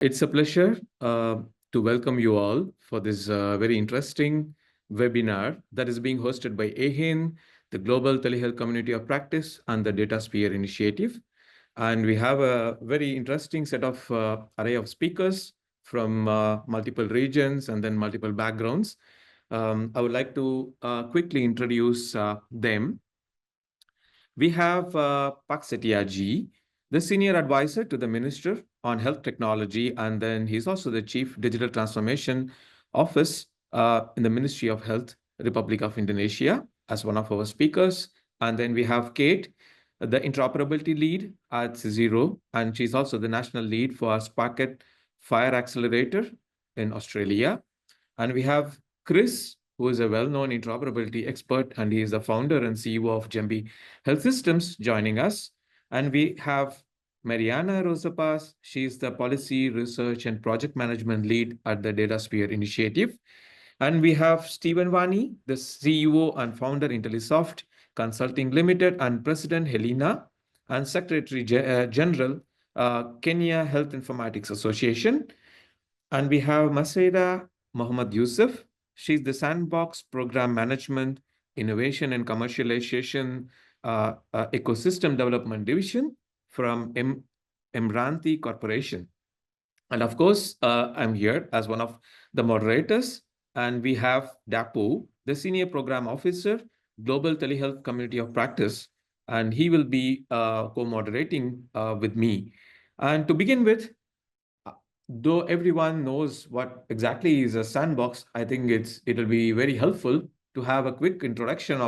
It's a pleasure to welcome you all for this very interesting webinar that is being hosted by AHIN, the Global Telehealth Community of Practice, and the Datasphere Initiative. And we have a very interesting set of array of speakers from multiple regions and then multiple backgrounds. I would like to quickly introduce them. We have Pak Setiaji, the Senior Advisor to the Minister on Health Technology, and then he's also the Chief Digital Transformation Office in the Ministry of Health, Republic of Indonesia, as one of our speakers. And then we have Kate, the Interoperability Lead at CSIRO, and she's also the National Lead for Sparket FHIR Accelerator in Australia. And we have Chris, who is a well-known interoperability expert, and he is the founder and CEO of Jembi Health Systems, joining us. And we have Mariana Rozo-Paz. She is the Policy, Research, and Project Management Lead at the Datasphere Initiative. And we have Stephen Wanyee, the CEO and founder, IntelliSOFT Consulting Limited, and President, HELINA, and Secretary General, Kenya Health Informatics Association. And we have Maisarah Mohammed Yusof. She's the Sandbox Program Management, Innovation and Commercialization Ecosystem Development Division from Mranti Corporation. And of course, I'm here as one of the moderators. And we have Dapo, the Senior Program Officer, Global Telehealth Community of Practice, and he will be co-moderating with me. And to begin with, though everyone knows what exactly is a sandbox, I think it'll be very helpful to have a quick introduction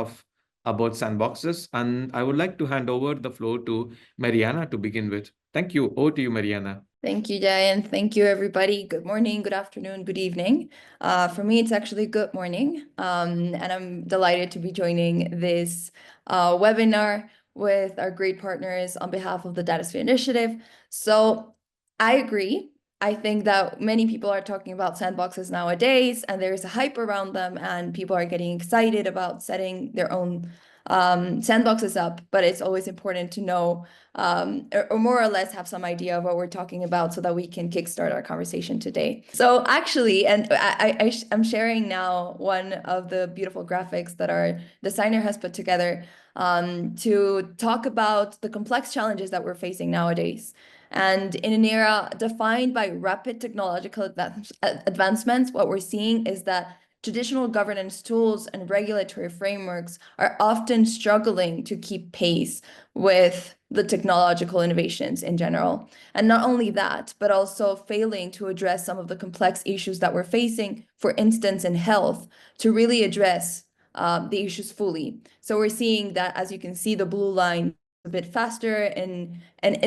about sandboxes. And I would like to hand over the floor to Mariana to begin with. Thank you. Over to you, Mariana. Thank you, Jay, and thank you, everybody. Good morning, good afternoon, good evening. For me, it's actually good morning, and I'm delighted to be joining this webinar with our great partners on behalf of the Datasphere Initiative. So I agree. I think that many people are talking about sandboxes nowadays, and there's a hype around them, and people are getting excited about setting their own sandboxes up, but it's always important to know or more or less have some idea of what we're talking about so that we can kickstart our conversation today. So actually, and I'm sharing now one of the beautiful graphics that our designer has put together to talk about the complex challenges that we're facing nowadays. And in an era defined by rapid technological advancements, what we're seeing is that traditional governance tools and regulatory frameworks are often struggling to keep pace with the technological innovations in general. And not only that, but also failing to address some of the complex issues that we're facing, for instance, in health, to really address the issues fully. So we're seeing that, as you can see, the blue line a bit faster and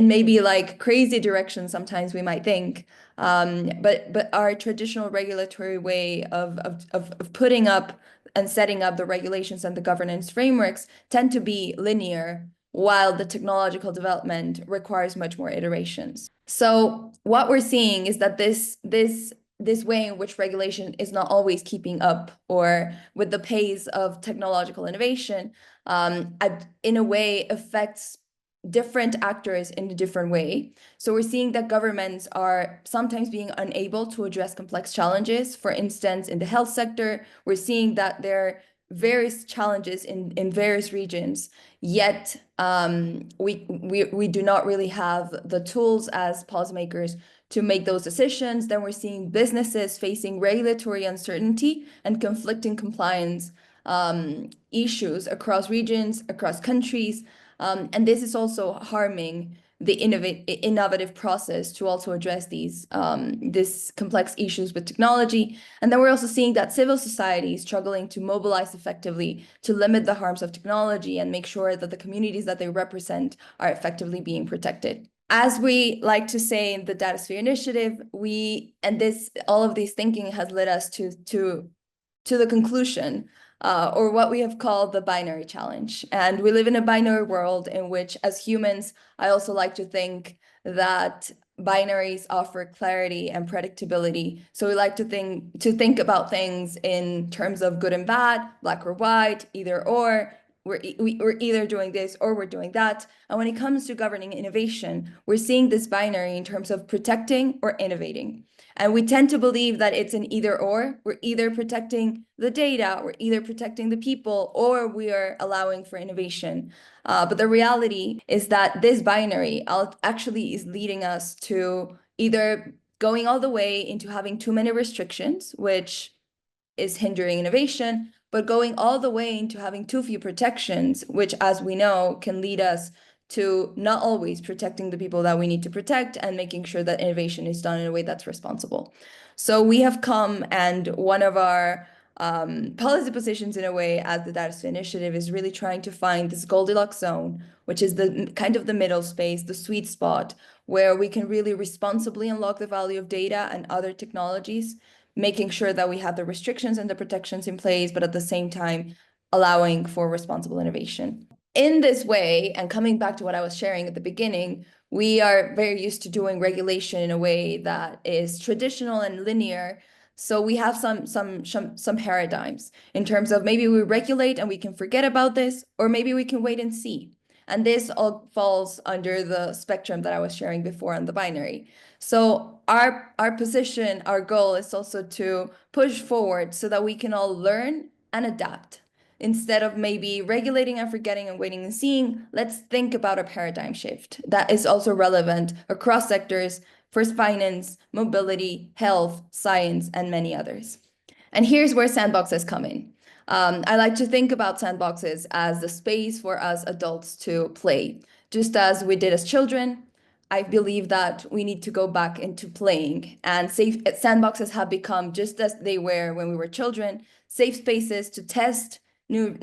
maybe like crazy direction sometimes we might think, but our traditional regulatory way of putting up and setting up the regulations and the governance frameworks tend to be linear, while the technological development requires much more iterations. So what we're seeing is that this way in which regulation is not always keeping up or with the pace of technological innovation, in a way affects different actors in a different way. So we're seeing that governments are sometimes being unable to address complex challenges. For instance, in the health sector, we're seeing that there are various challenges in various regions, yet we do not really have the tools as policymakers to make those decisions. Then we're seeing businesses facing regulatory uncertainty and conflicting compliance issues across regions, across countries. And this is also harming the innovative process to also address these complex issues with technology. And then we're also seeing that civil society is struggling to mobilize effectively to limit the harms of technology and make sure that the communities that they represent are effectively being protected. As we like to say in the Datasphere Initiative, all of this thinking has led us to the conclusion, or what we have called the binary challenge. And we live in a binary world in which, as humans, I also like to think that binaries offer clarity and predictability. So we like to think about things in terms of good and bad, black or white, either or, we're either doing this or we're doing that. And when it comes to governing innovation, we're seeing this binary in terms of protecting or innovating. And we tend to believe that it's an either or. We're either protecting the data, we're either protecting the people, or we are allowing for innovation. But the reality is that this binary actually is leading us to either going all the way into having too many restrictions, which is hindering innovation, but going all the way into having too few protections, which, as we know, can lead us to not always protecting the people that we need to protect and making sure that innovation is done in a way that's responsible. So we have come, and one of our policy positions in a way as the Datasphere Initiative is really trying to find this Goldilocks zone, which is the kind of the middle space, the sweet spot, where we can really responsibly unlock the value of data and other technologies, making sure that we have the restrictions and the protections in place, but at the same time, allowing for responsible innovation. In this way, and coming back to what I was sharing at the beginning, we are very used to doing regulation in a way that is traditional and linear. So we have some paradigms in terms of maybe we regulate and we can forget about this, or maybe we can wait and see. And this all falls under the spectrum that I was sharing before on the binary. So our position, our goal is also to push forward so that we can all learn and adapt. Instead of maybe regulating and forgetting and waiting and seeing, let's think about a paradigm shift that is also relevant across sectors for finance, mobility, health, science, and many others. And here's where sandboxes come in. I like to think about sandboxes as the space for us adults to play. Just as we did as children, I believe that we need to go back into playing, and safe sandboxes have become, just as they were when we were children, safe spaces to test new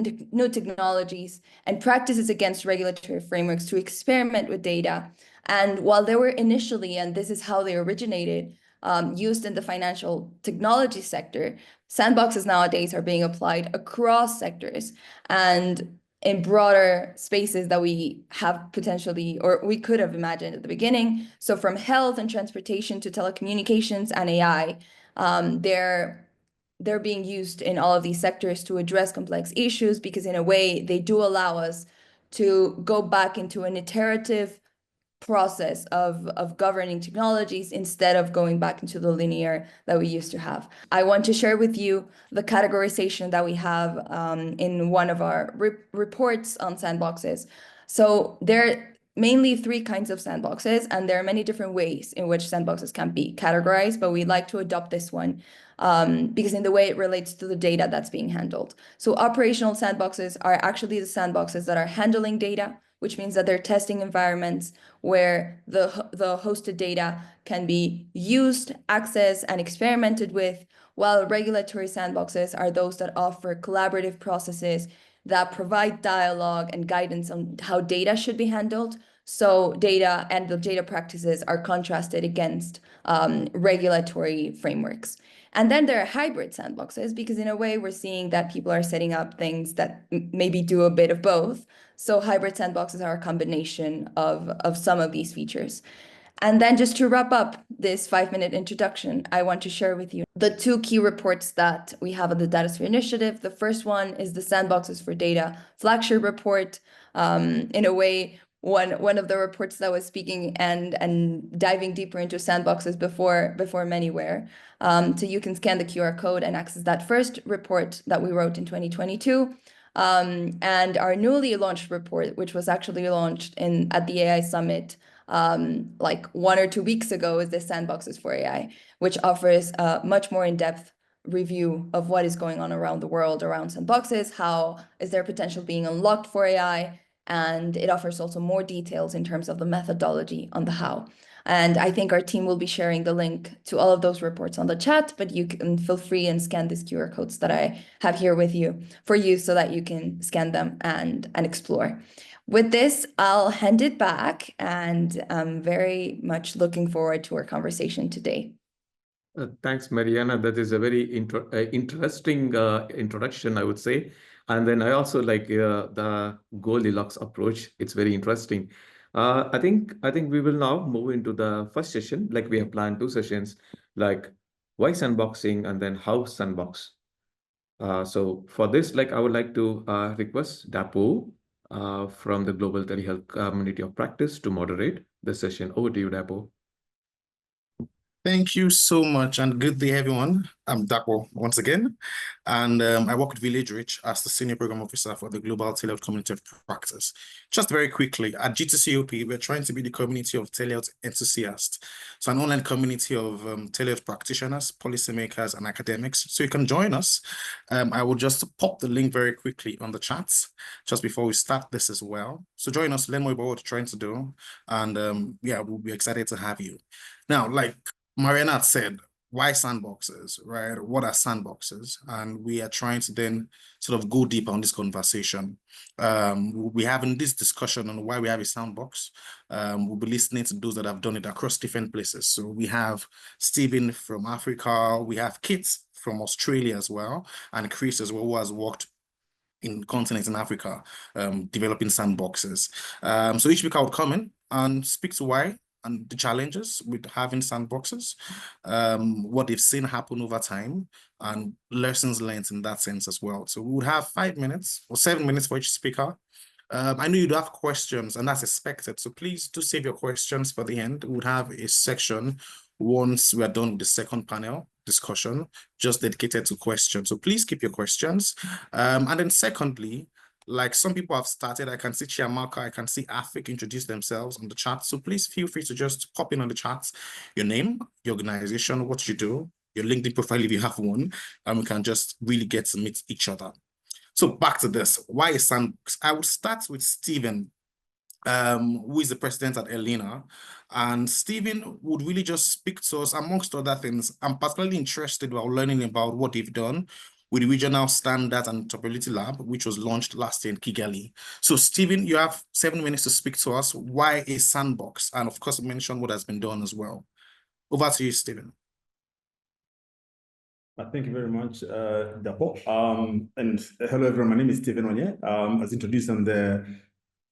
technologies and practices against regulatory frameworks, to experiment with data. And while they were initially, and this is how they originated, used in the financial technology sector, sandboxes nowadays are being applied across sectors and in broader spaces that we have potentially, or we could have imagined at the beginning. So from health and transportation to telecommunications and AI, they're being used in all of these sectors to address complex issues, because in a way they do allow us to go back into an iterative process of governing technologies instead of going back into the linear that we used to have. I want to share with you the categorization that we have in one of our reports on sandboxes. So there are mainly three kinds of sandboxes, and there are many different ways in which sandboxes can be categorized, but we like to adopt this one because in the way it relates to the data that's being handled. So operational sandboxes are actually the sandboxes that are handling data, which means that they're testing environments where the hosted data can be used, accessed, and experimented with, while regulatory sandboxes are those that offer collaborative processes that provide dialogue and guidance on how data should be handled. So data and the data practices are contrasted against regulatory frameworks. And then there are hybrid sandboxes, because in a way we're seeing that people are setting up things that maybe do a bit of both. So hybrid sandboxes are a combination of some of these features. And then just to wrap up this 5-minute introduction, I want to share with you the two key reports that we have at the Datasphere Initiative. The first one is the Sandboxes for Data flagship report. In a way, one of the reports that was speaking and diving deeper into sandboxes before many were. So you can scan the QR code and access that first report that we wrote in 2022. And our newly launched report, which was actually launched at the AI Summit like 1 or 2 weeks ago, is the Sandboxes for AI, which offers a much more in-depth review of what is going on around the world around sandboxes, how is their potential being unlocked for AI, and it offers also more details in terms of the methodology on the how. And I think our team will be sharing the link to all of those reports on the chat, but you can feel free and scan these QR codes that I have here with you for you so that you can scan them and explore. With this, I'll hand it back, and I'm very much looking forward to our conversation today. Thanks, Mariana. That is a very interesting introduction, I would say. And then I also like the Goldilocks approach. It's very interesting. I think we will now move into the first session. Like we have planned 2 sessions, like why sandboxing and then how sandbox. So for this, I would like to request Dapo from the Global Telehealth Community of Practice to moderate the session. Over to you, Dapo. Thank you so much, and good day, everyone. I'm Dapo once again, and I work with Village Reach as the Senior Program Officer for the Global Telehealth Community of Practice. Just very quickly, at GTCOP, we're trying to be the community of telehealth enthusiasts. So an online community of telehealth practitioners, policymakers, and academics. So you can join us. I will just pop the link very quickly on the chats just before we start this as well. So join us, learn more about what we're trying to do, and yeah, we'll be excited to have you. Now, like Mariana had said, why sandboxes, right? What are sandboxes? And we are trying to then sort of go deeper on this conversation. We're having this discussion on why we have a sandbox. We'll be listening to those that have done it across different places. So we have Stephen from Africa, we have Kit from Australia as well, and Chris as well, who has worked in continents in Africa, developing sandboxes. So each speaker would come in and speak to why and the challenges with having sandboxes, what they've seen happen over time, and lessons learned in that sense as well. So we would have 5 minutes or 7 minutes for each speaker. I know you'd have questions, and that's expected. So please do save your questions for the end. We would have a section once we are done with the second panel discussion, just dedicated to questions. So please keep your questions. And then secondly, like some people have started, I can see Chiamaka, I can see Afik introduce themselves on the chat. So please feel free to just pop in on the chat, your name, your organization, what you do, your LinkedIn profile if you have one, and we can just really get to meet each other. So back to this, why is Sandbox? I will start with Stephen, who is the president at HELINA. And Stephen would really just speak to us, amongst other things. I'm particularly interested about learning about what they've done with the Regional Standards and Interoperability Lab, which was launched last year in Kigali. So Stephen, you have 7 minutes to speak to us. Why a sandbox? And of course, mention what has been done as well. Over to you, Stephen. Thank you very much, Dapo. And hello, everyone. My name is Stephen Wanyee. As introduced, I'm the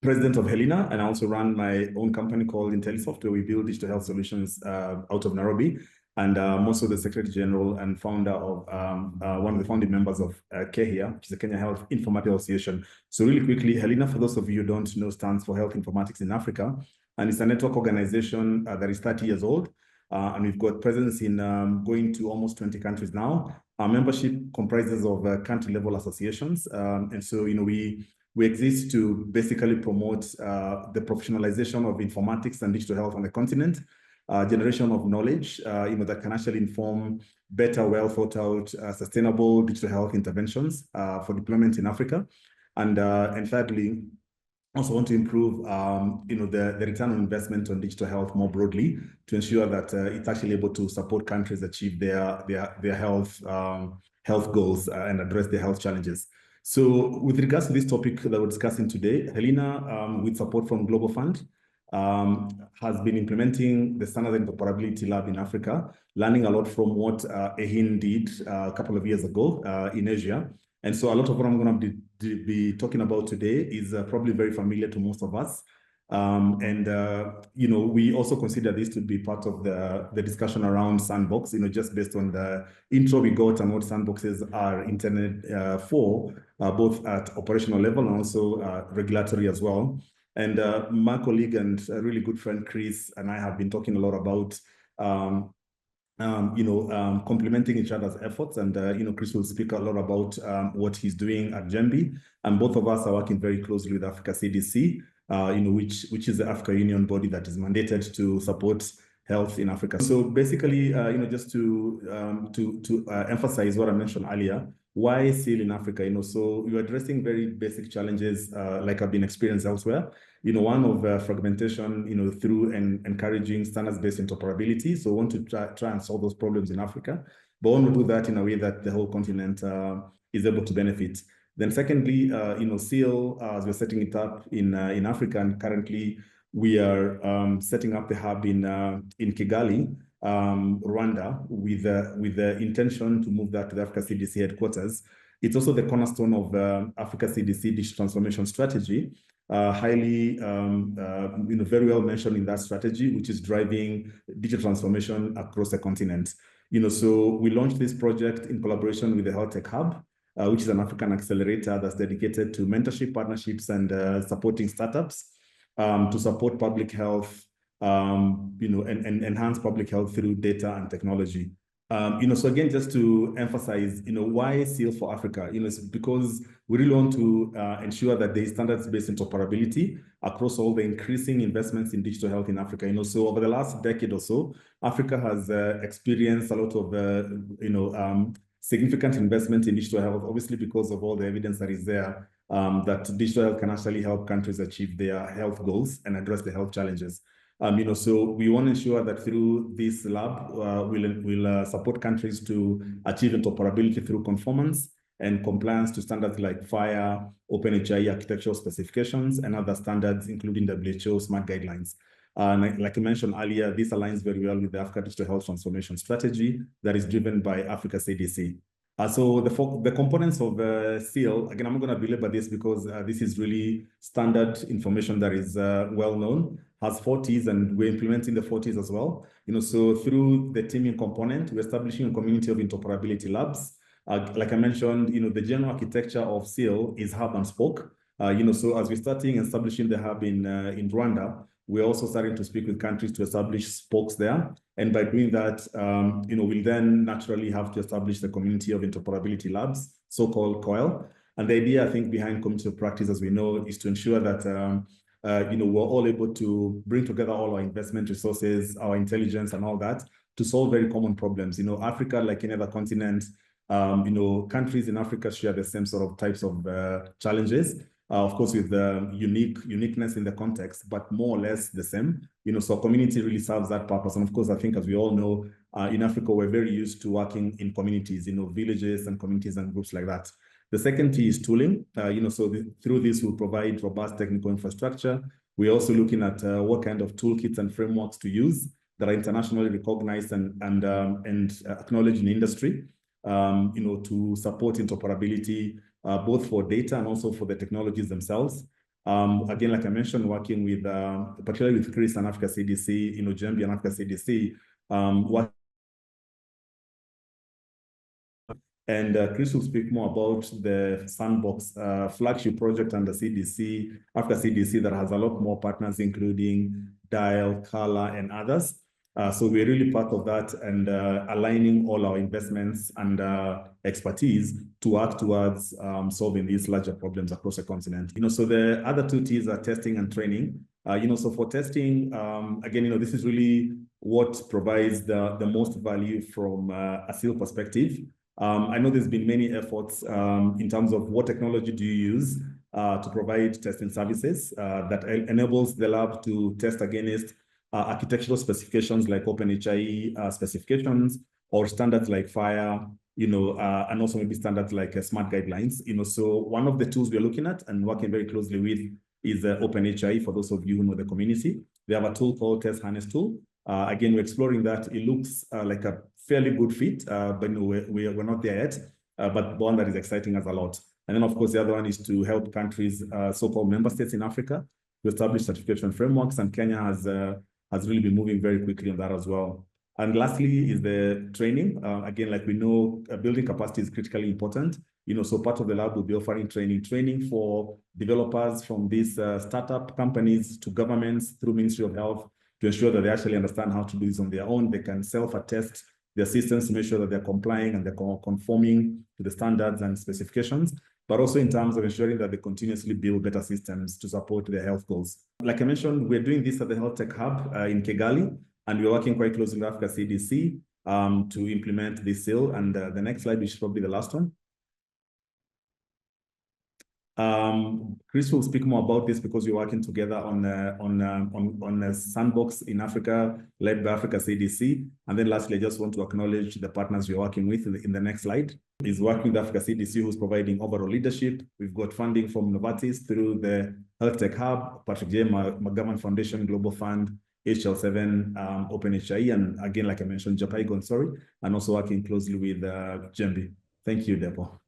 president of HELINA, and I also run my own company called IntelliSOFT, where we build digital health solutions out of Nairobi. And I'm also the Secretary General and founder of one of the founding members of KeHIA, which is the Kenya Health Informatics Association. So really quickly, HELINA, for those of you who don't know, stands for Health Informatics in Africa. And it's a network organization that is 30 years old. And we've got presence in going to almost 20 countries now. Our membership comprises of country-level associations. And so, we exist to basically promote the professionalization of informatics and digital health on the continent, generation of knowledge, that can actually inform better, well-thought-out, sustainable digital health interventions for deployment in Africa. And thirdly, also want to improve, the return on investment on digital health more broadly to ensure that it's actually able to support countries achieve their health goals and address their health challenges. So with regards to this topic that we're discussing today, HELINA, with support from Global Fund, has been implementing the Standards and Interoperability Lab in Africa, learning a lot from what EHIN did a couple of years ago in Asia. And so a lot of what I'm going to be talking about today is probably very familiar to most of us. We also consider this to be part of the discussion around Sandbox, just based on the intro we got and what Sandboxes are intended for, both at operational level and also regulatory as well. And my colleague and really good friend, Chris, and I have been talking a lot about complementing each other's efforts. And, Chris will speak a lot about what he's doing at Jembi. And both of us are working very closely with Africa CDC, which is the Africa Union body that is mandated to support health in Africa. So basically, just to emphasize what I mentioned earlier, why SEAL in Africa? So you're addressing very basic challenges like have been experienced elsewhere. One of fragmentation, through and encouraging standards-based interoperability. So we want to try and solve those problems in Africa, but we want to do that in a way that the whole continent is able to benefit. Then secondly, SEAL, as we're setting it up in Africa, and currently we are setting up the hub in Kigali, Rwanda, with the intention to move that to the Africa CDC headquarters. It's also the cornerstone of Africa CDC digital transformation strategy, highly, very well mentioned in that strategy, which is driving digital transformation across the continent. So we launched this project in collaboration with the Health Tech Hub. which is an African accelerator that's dedicated to mentorship, partnerships, and supporting startups to support public health, and enhance public health through data and technology. So again, just to emphasize, why SEAL for Africa? It's because we really want to ensure that there is standards-based interoperability across all the increasing investments in digital health in Africa. So over the last decade or so, Africa has experienced a lot of, significant investment in digital health, obviously because of all the evidence that is there that digital health can actually help countries achieve their health goals and address the health challenges. So we want to ensure that through this lab, we'll support countries to achieve interoperability through conformance and compliance to standards like FHIR, OpenHIE architectural specifications, and other standards, including WHO SMART guidelines. Like I mentioned earlier, this aligns very well with the Africa Digital Health Transformation Strategy that is driven by Africa CDC. So the components of SEAL, again, I'm not going to belabor this because this is really standard information that is well known, has 4 Ts, and we're implementing the 4 Ts as well. So through the teaming component, we're establishing a community of interoperability labs. Like I mentioned, the general architecture of SEAL is hub and spoke. So as we're starting establishing the hub in Rwanda, we're also starting to speak with countries to establish spokes there. And by doing that, we'll then naturally have to establish the community of interoperability labs, so-called COIL. And the idea, I think, behind community of practice, as we know, is to ensure that we're all able to bring together all our investment resources, our intelligence, and all that to solve very common problems. Africa, like any other continent, countries in Africa share the same sort of types of challenges. Of course, with the uniqueness in the context, but more or less the same. So community really serves that purpose. And of course, I think, as we all know, in Africa, we're very used to working in communities, villages and communities and groups like that. The second T is tooling. Through this, we'll provide robust technical infrastructure. We're also looking at what kind of toolkits and frameworks to use that are internationally recognized and acknowledged in industry, to support interoperability, both for data and also for the technologies themselves. Again, like I mentioned, working with, particularly with Chris and Africa CDC, Jembi and Africa CDC, and Chris will speak more about the Sandbox flagship project under CDC, Africa CDC, that has a lot more partners, including Dial, Kala, and others. So we're really part of that and aligning all our investments and expertise to work towards solving these larger problems across the continent. So the other 2 Ts are testing and training. So for testing, again, this is really what provides the most value from a SEAL perspective. I know there's been many efforts in terms of what technology do you use to provide testing services that enables the lab to test against architectural specifications like OpenHIE specifications, or standards like FHIR, and also maybe standards like SMART guidelines. So one of the tools we're looking at and working very closely with is OpenHIE. For those of you who know the community, they have a tool called Test Harness Tool. Again, we're exploring that. It looks like a fairly good fit, but we're not there yet. But one that is exciting us a lot. And then, of course, the other one is to help countries, so-called member states in Africa, to establish certification frameworks, and Kenya has really been moving very quickly on that as well. And lastly is the training. Again, like we know, building capacity is critically important. So part of the lab will be offering training for developers from these startup companies to governments through Ministry of Health, to ensure that they actually understand how to do this on their own. They can self-attest their systems to make sure that they're complying and they're conforming to the standards and specifications, but also in terms of ensuring that they continuously build better systems to support their health goals. Like I mentioned, we're doing this at the Health Tech Hub in Kigali, and we're working quite closely with Africa CDC to implement this SEAL. And the next slide, which is probably the last one. Chris will speak more about this because we're working together on a Sandbox in Africa, led by Africa CDC. And then lastly, I just want to acknowledge the partners we're working with in the next slide. Is working with Africa CDC, who's providing overall leadership. We've got funding from Novartis through the Health Tech Hub, Patrick J. McGovern Foundation, Global Fund, HL7, OpenHIE, and again, like I mentioned, Japaigon, and also working closely with Jembi. Thank you, Depo.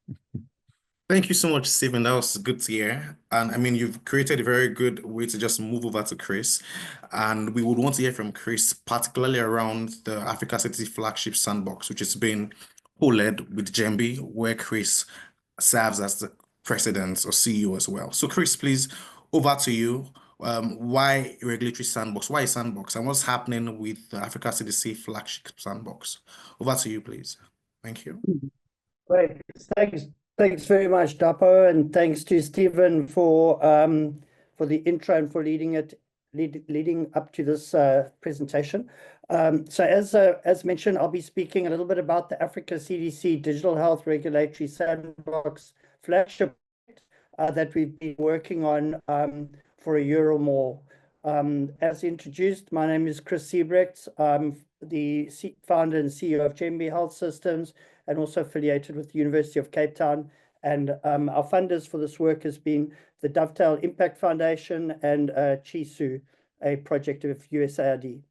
Thank you so much, Stephen. That was good to hear. And I mean, you've created a very good way to just move over to Chris. And we would want to hear from Chris, particularly around the Africa City flagship Sandbox, which has been co-led with Jembi, where Chris serves as the president or CEO as well. So Chris, please, over to you. Why regulatory sandbox? Why sandbox? And what's happening with the Africa CDC flagship sandbox? Over to you, please. Thank you. Great. Thanks very much, Dapo, and thanks to Stephen for the intro and for leading up to this presentation. So as mentioned, I'll be speaking a little bit about the Africa CDC Digital Health Regulatory Sandbox flagship that we've been working on for a year or more. As introduced, my name is Chris Seebregts. I'm the founder and CEO of Jembi Health Systems, and also affiliated with the University of Cape Town. And our funders for this work has been the Dovetail Impact Foundation and CHISU, a project of USAID.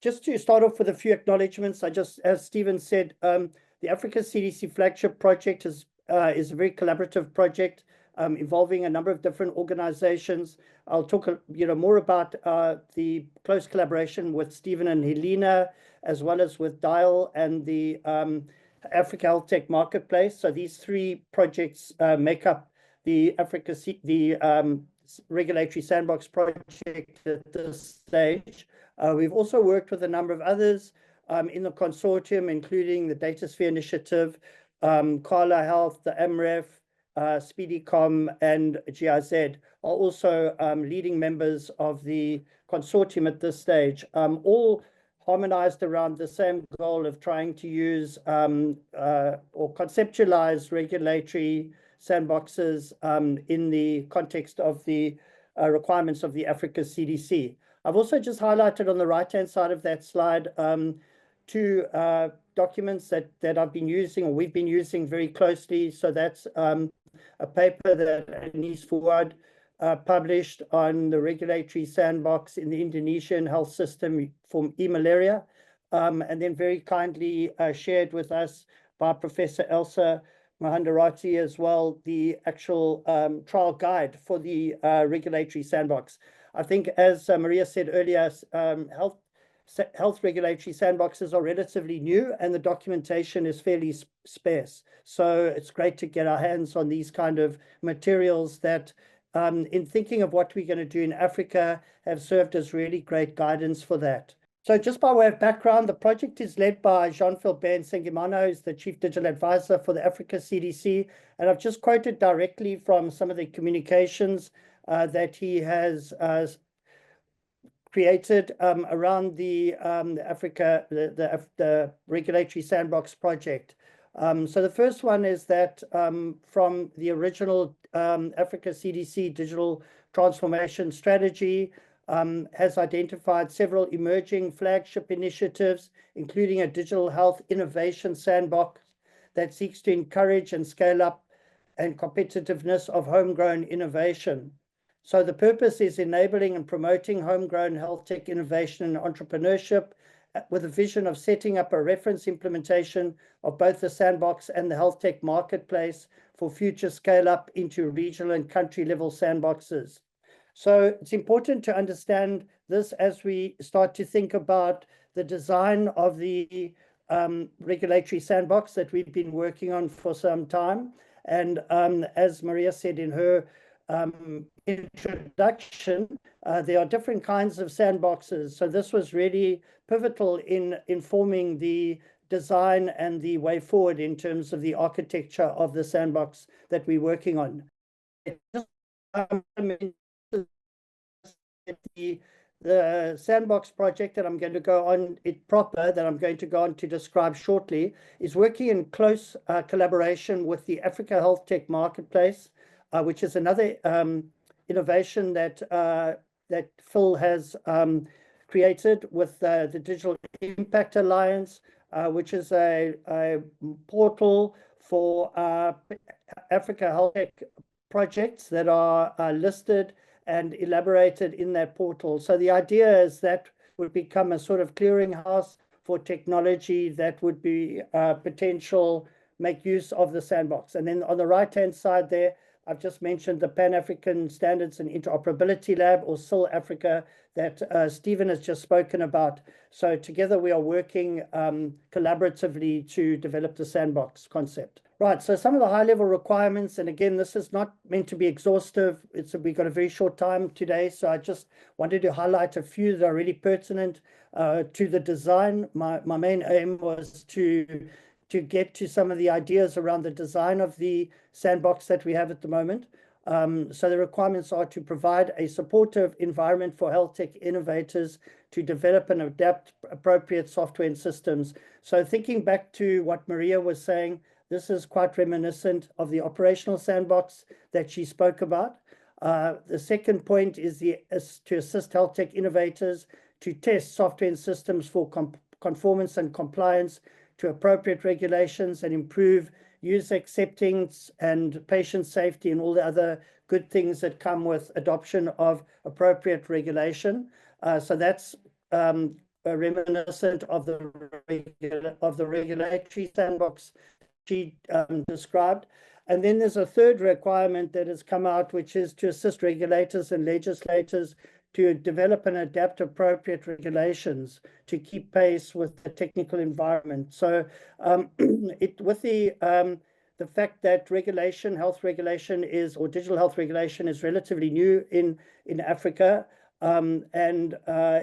Just to start off with a few acknowledgements, as Stephen said, the Africa CDC flagship project is a very collaborative project involving a number of different organizations. I'll talk more about the close collaboration with Stephen and HELINA, as well as with DIAL and the Africa Health Tech Marketplace. So these three projects make up the Regulatory Sandbox project at this stage. We've also worked with a number of others in the consortium, including the Datasphere Initiative, KeHIA Health, the MREF, SpeedyCom, and GIZ are also leading members of the consortium at this stage, all harmonized around the same goal of trying to use or conceptualize regulatory sandboxes in the context of the requirements of the Africa CDC. I've also just highlighted on the right-hand side of that slide two documents that I've been using, or we've been using very closely. So that's a paper that Anis Fuad published on the regulatory sandbox in the Indonesian health system for e-malaria, and then very kindly shared with us by Professor Elsa Mahandarati as well, the actual trial guide for the regulatory sandbox. I think, as Maria said earlier, health regulatory sandboxes are relatively new and the documentation is fairly sparse. So it's great to get our hands on these kind of materials that, in thinking of what we're going to do in Africa, have served as really great guidance for that. So just by way of background, the project is led by Jean-Philbert Nsengimana, who's the Chief Digital Advisor for the Africa CDC. And I've just quoted directly from some of the communications that he has created around the Regulatory Sandbox project. So the first one is that from the original Africa CDC Digital Transformation Strategy, has identified several emerging flagship initiatives, including a digital health innovation sandbox that seeks to encourage and scale up and competitiveness of homegrown innovation. So the purpose is enabling and promoting homegrown health tech innovation and entrepreneurship, with a vision of setting up a reference implementation of both the sandbox and the health tech marketplace for future scale up into regional and country level sandboxes. So it's important to understand this as we start to think about the design of the regulatory sandbox that we've been working on for some time. And as Maria said in her introduction, there are different kinds of sandboxes. So this was really pivotal in informing the design and the way forward in terms of the architecture of the sandbox that we're working on. The sandbox project that I'm going to go on to describe shortly is working in close collaboration with the Africa Health Tech Marketplace, which is another innovation that Phil has created with the Digital Impact Alliance, which is a portal for Africa Health Tech projects that are listed and elaborated in that portal. So the idea is that would become a sort of clearinghouse for technology that would be potential make use of the sandbox. And then on the right-hand side there, I've just mentioned the Pan-African Standards and Interoperability Lab, or SIL Africa, that Stephen has just spoken about. So together we are working collaboratively to develop the sandbox concept. Right, so some of the high-level requirements, and again, this is not meant to be exhaustive. We've got a very short time today, so I just wanted to highlight a few that are really pertinent to the design. My main aim was to get to some of the ideas around the design of the sandbox that we have at the moment. So the requirements are to provide a supportive environment for health tech innovators to develop and adapt appropriate software and systems. So thinking back to what Maria was saying, this is quite reminiscent of the operational sandbox that she spoke about. The second point is to assist health tech innovators to test software and systems for conformance and compliance to appropriate regulations and improve user acceptance and patient safety and all the other good things that come with adoption of appropriate regulation. So that's reminiscent of the regulatory sandbox she described. And then there's a third requirement that has come out, which is to assist regulators and legislators to develop and adapt appropriate regulations to keep pace with the technical environment. So with the fact that regulation, health regulation or digital health regulation is relatively new in Africa, and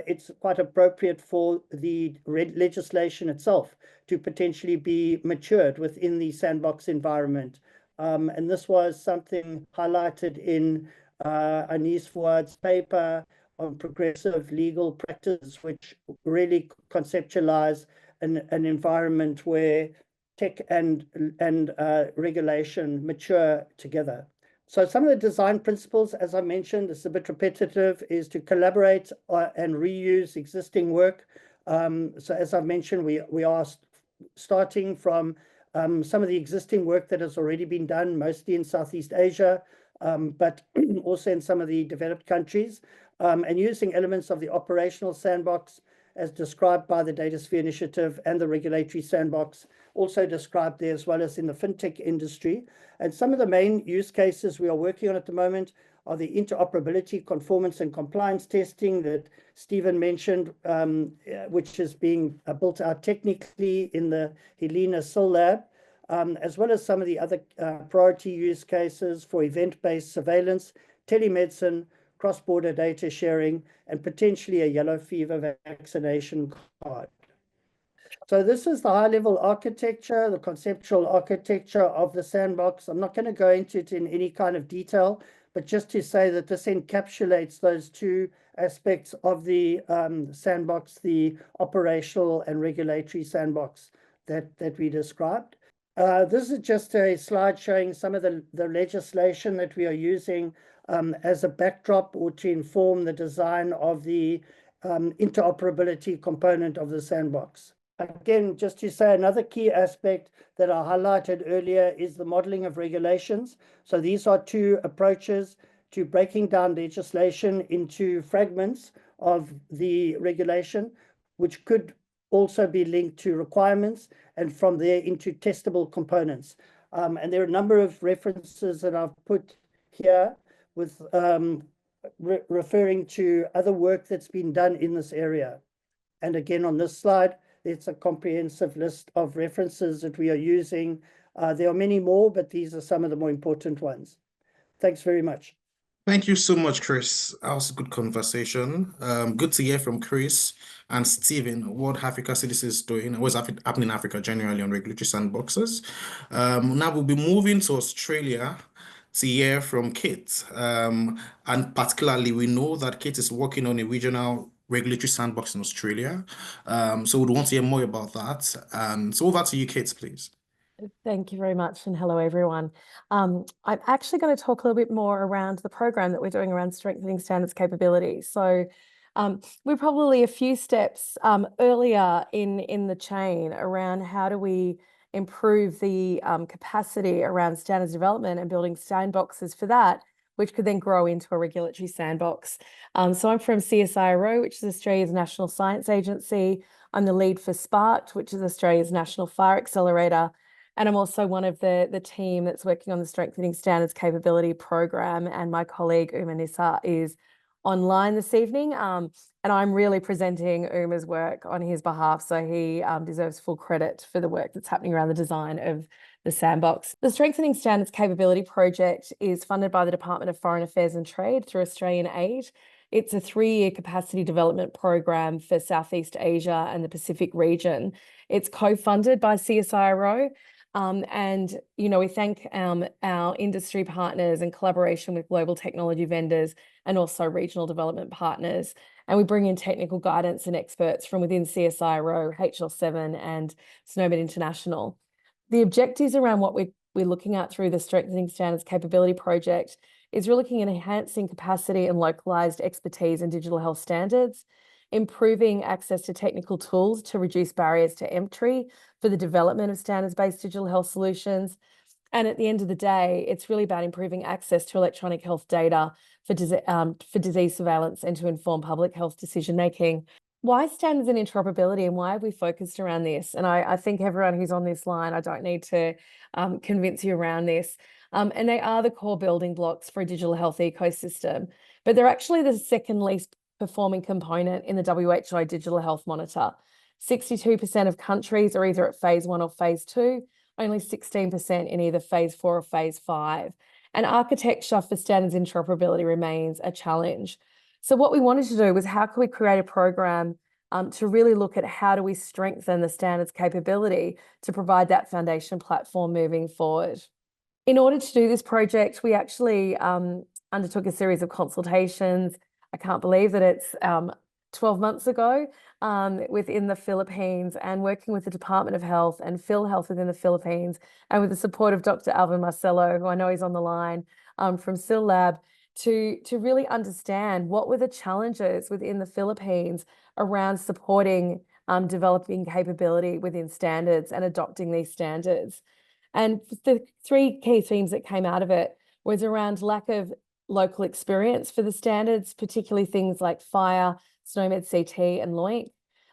it's quite appropriate for the legislation itself to potentially be matured within the sandbox environment. And this was something highlighted in Anis Fouad's paper on progressive legal practice, which really conceptualize an environment where tech and regulation mature together. So some of the design principles, as I mentioned, it's a bit repetitive, is to collaborate and reuse existing work. So as I've mentioned, we are starting from some of the existing work that has already been done, mostly in Southeast Asia, but also in some of the developed countries, and using elements of the operational sandbox as described by the Datasphere Initiative and the regulatory sandbox, also described there, as well as in the fintech industry. And some of the main use cases we are working on at the moment are the interoperability, conformance, and compliance testing that Stephen mentioned, which is being built out technically in the HELINA SIL lab, as well as some of the other priority use cases for event-based surveillance, telemedicine, cross-border data sharing, and potentially a yellow fever vaccination card. So this is the high-level architecture, the conceptual architecture of the sandbox. I'm not going to go into it in any kind of detail, but just to say that this encapsulates those two aspects of the sandbox, the operational and regulatory sandbox that we described. This is just a slide showing some of the legislation that we are using as a backdrop or to inform the design of the interoperability component of the sandbox. Again, just to say another key aspect that I highlighted earlier is the modeling of regulations. So these are two approaches to breaking down legislation into fragments of the regulation, which could also be linked to requirements and from there into testable components. And there are a number of references that I've put here with referring to other work that's been done in this area. And again, on this slide, it's a comprehensive list of references that we are using. There are many more, but these are some of the more important ones. Thanks very much. Thank you so much, Chris. That was a good conversation. Good to hear from Chris and Stephen what Africa Citizens is doing, what's happening in Africa generally on regulatory sandboxes. Now we'll be moving to Australia to hear from Kate. And particularly, we know that Kate is working on a regional regulatory sandbox in Australia. So we'd want to hear more about that. And so over to you, Kate, please. Thank you very much, and hello, everyone. I'm actually going to talk a little bit more around the program that we're doing around strengthening standards capability. So we're probably a few steps earlier in the chain around how do we improve the capacity around standards development and building sandboxes for that, which could then grow into a regulatory sandbox. So I'm from CSIRO, which is Australia's national science agency. I'm the lead for Sparked, which is Australia's national FHIR accelerator. And I'm also one of the team that's working on the Strengthening Standards Capability Program. And my colleague, Nissa, is online this evening. And I'm really presenting Uma's work on his behalf. So he deserves full credit for the work that's happening around the design of the Sandbox. The Strengthening Standards Capability Project is funded by the Department of Foreign Affairs and Trade through Australian Aid. It's a 3-year capacity development program for Southeast Asia and the Pacific region. It's co-funded by CSIRO. And, we thank our industry partners and collaboration with global technology vendors and also regional development partners. And we bring in technical guidance and experts from within CSIRO, HL7 and Snowman International. The objectives around what we're looking at through the Strengthening Standards Capability Project is we're looking at enhancing capacity and localized expertise in digital health standards, improving access to technical tools to reduce barriers to entry for the development of standards-based digital health solutions. And at the end of the day, it's really about improving access to electronic health data for disease surveillance and to inform public health decision-making. Why standards and interoperability, and why have we focused around this? And I think everyone who's on this line, I don't need to convince you around this. And they are the core building blocks for a digital health ecosystem, but they're actually the second least performing component in the WHO Digital Health Monitor. 62% of countries are either at phase 1 or phase 2, only 16% in either phase 4 or phase 5. And architecture for standards interoperability remains a challenge. So what we wanted to do was how can we create a program to really look at how do we strengthen the standards capability to provide that foundation platform moving forward. In order to do this project, we actually undertook a series of consultations. I can't believe that it's 12 months ago within the Philippines, and working with the Department of Health and PhilHealth within the Philippines, and with the support of Dr. Alvin Marcelo, who I know is on the line from SIL Lab, to really understand what were the challenges within the Philippines around supporting developing capability within standards and adopting these standards. And the 3 key themes that came out of it was around lack of local experience for the standards, particularly things like FHIR, SNOMED CT and LOINC,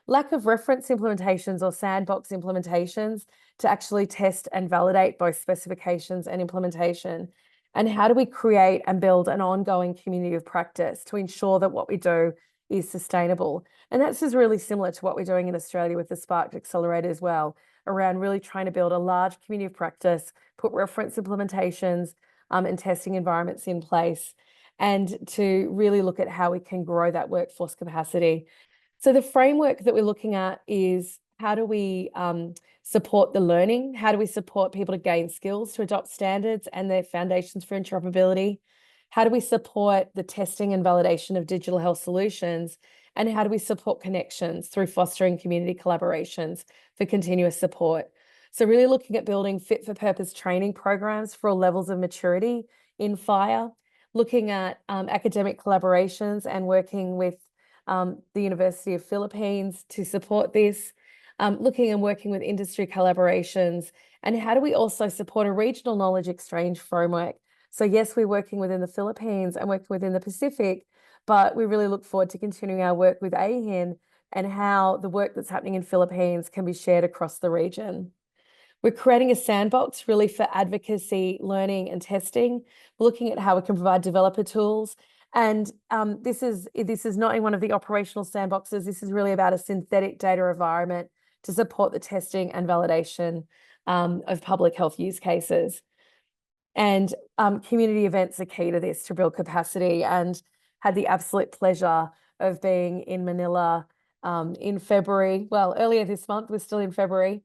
lack of reference implementations or sandbox implementations to actually test and validate both specifications and implementation. And how do we create and build an ongoing community of practice to ensure that what we do is sustainable? And that's just really similar to what we're doing in Australia with the Spark Accelerator as well, around really trying to build a large community of practice, put reference implementations and testing environments in place, and to really look at how we can grow that workforce capacity. So the framework that we're looking at is how do we support the learning? How do we support people to gain skills to adopt standards and their foundations for interoperability? How do we support the testing and validation of digital health solutions? And how do we support connections through fostering community collaborations for continuous support? So really looking at building fit-for-purpose training programs for all levels of maturity in FHIR, looking at academic collaborations and working with the University of Philippines to support this, looking and working with industry collaborations, and how do we also support a regional knowledge exchange framework? So yes, we're working within the Philippines and working within the Pacific, but we really look forward to continuing our work with AEHRC and how the work that's happening in Philippines can be shared across the region. We're creating a sandbox really for advocacy, learning and testing. We're looking at how we can provide developer tools. And this is not in one of the operational sandboxes. This is really about a synthetic data environment to support the testing and validation of public health use cases. And community events are key to this to build capacity, and had the absolute pleasure of being in Manila in February. Well, earlier this month, we're still in February,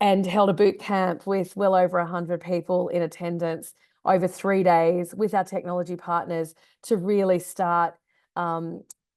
and held a boot camp with well over 100 people in attendance over 3 days with our technology partners to really start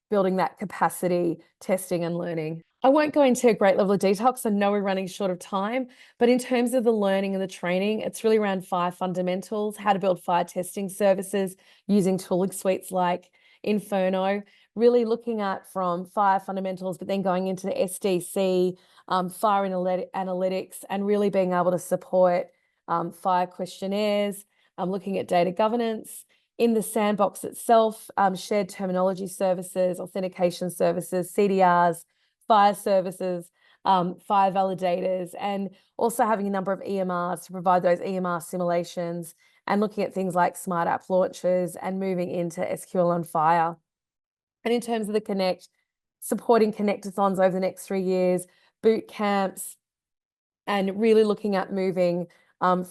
building that capacity, testing and learning. I won't go into a great level of detail because I know we're running short of time, but in terms of the learning and the training, it's really around 5 fundamentals: how to build FHIR testing services using tooling suites like Inferno, really looking at from FHIR fundamentals, but then going into the SDC, FHIR analytics, and really being able to support FHIR questionnaires, looking at data governance. In the sandbox itself, shared terminology services, authentication services, CDRs, FHIR services, FHIR validators, and also having a number of EMRs to provide those EMR simulations and looking at things like smart app launches and moving into SQL on FHIR. And in terms of the Connect, supporting Connect-a-thons over the next 3 years, boot camps, and really looking at moving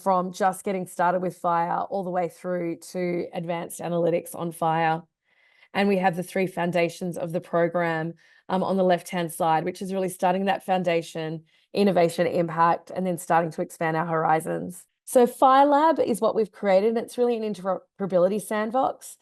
from just getting started with FHIR all the way through to advanced analytics on FHIR. And we have the 3 foundations of the program on the left-hand side, which is really starting that foundation, innovation, impact, and then starting to expand our horizons. So FHIR Lab is what we've created, and it's really an interoperability sandbox.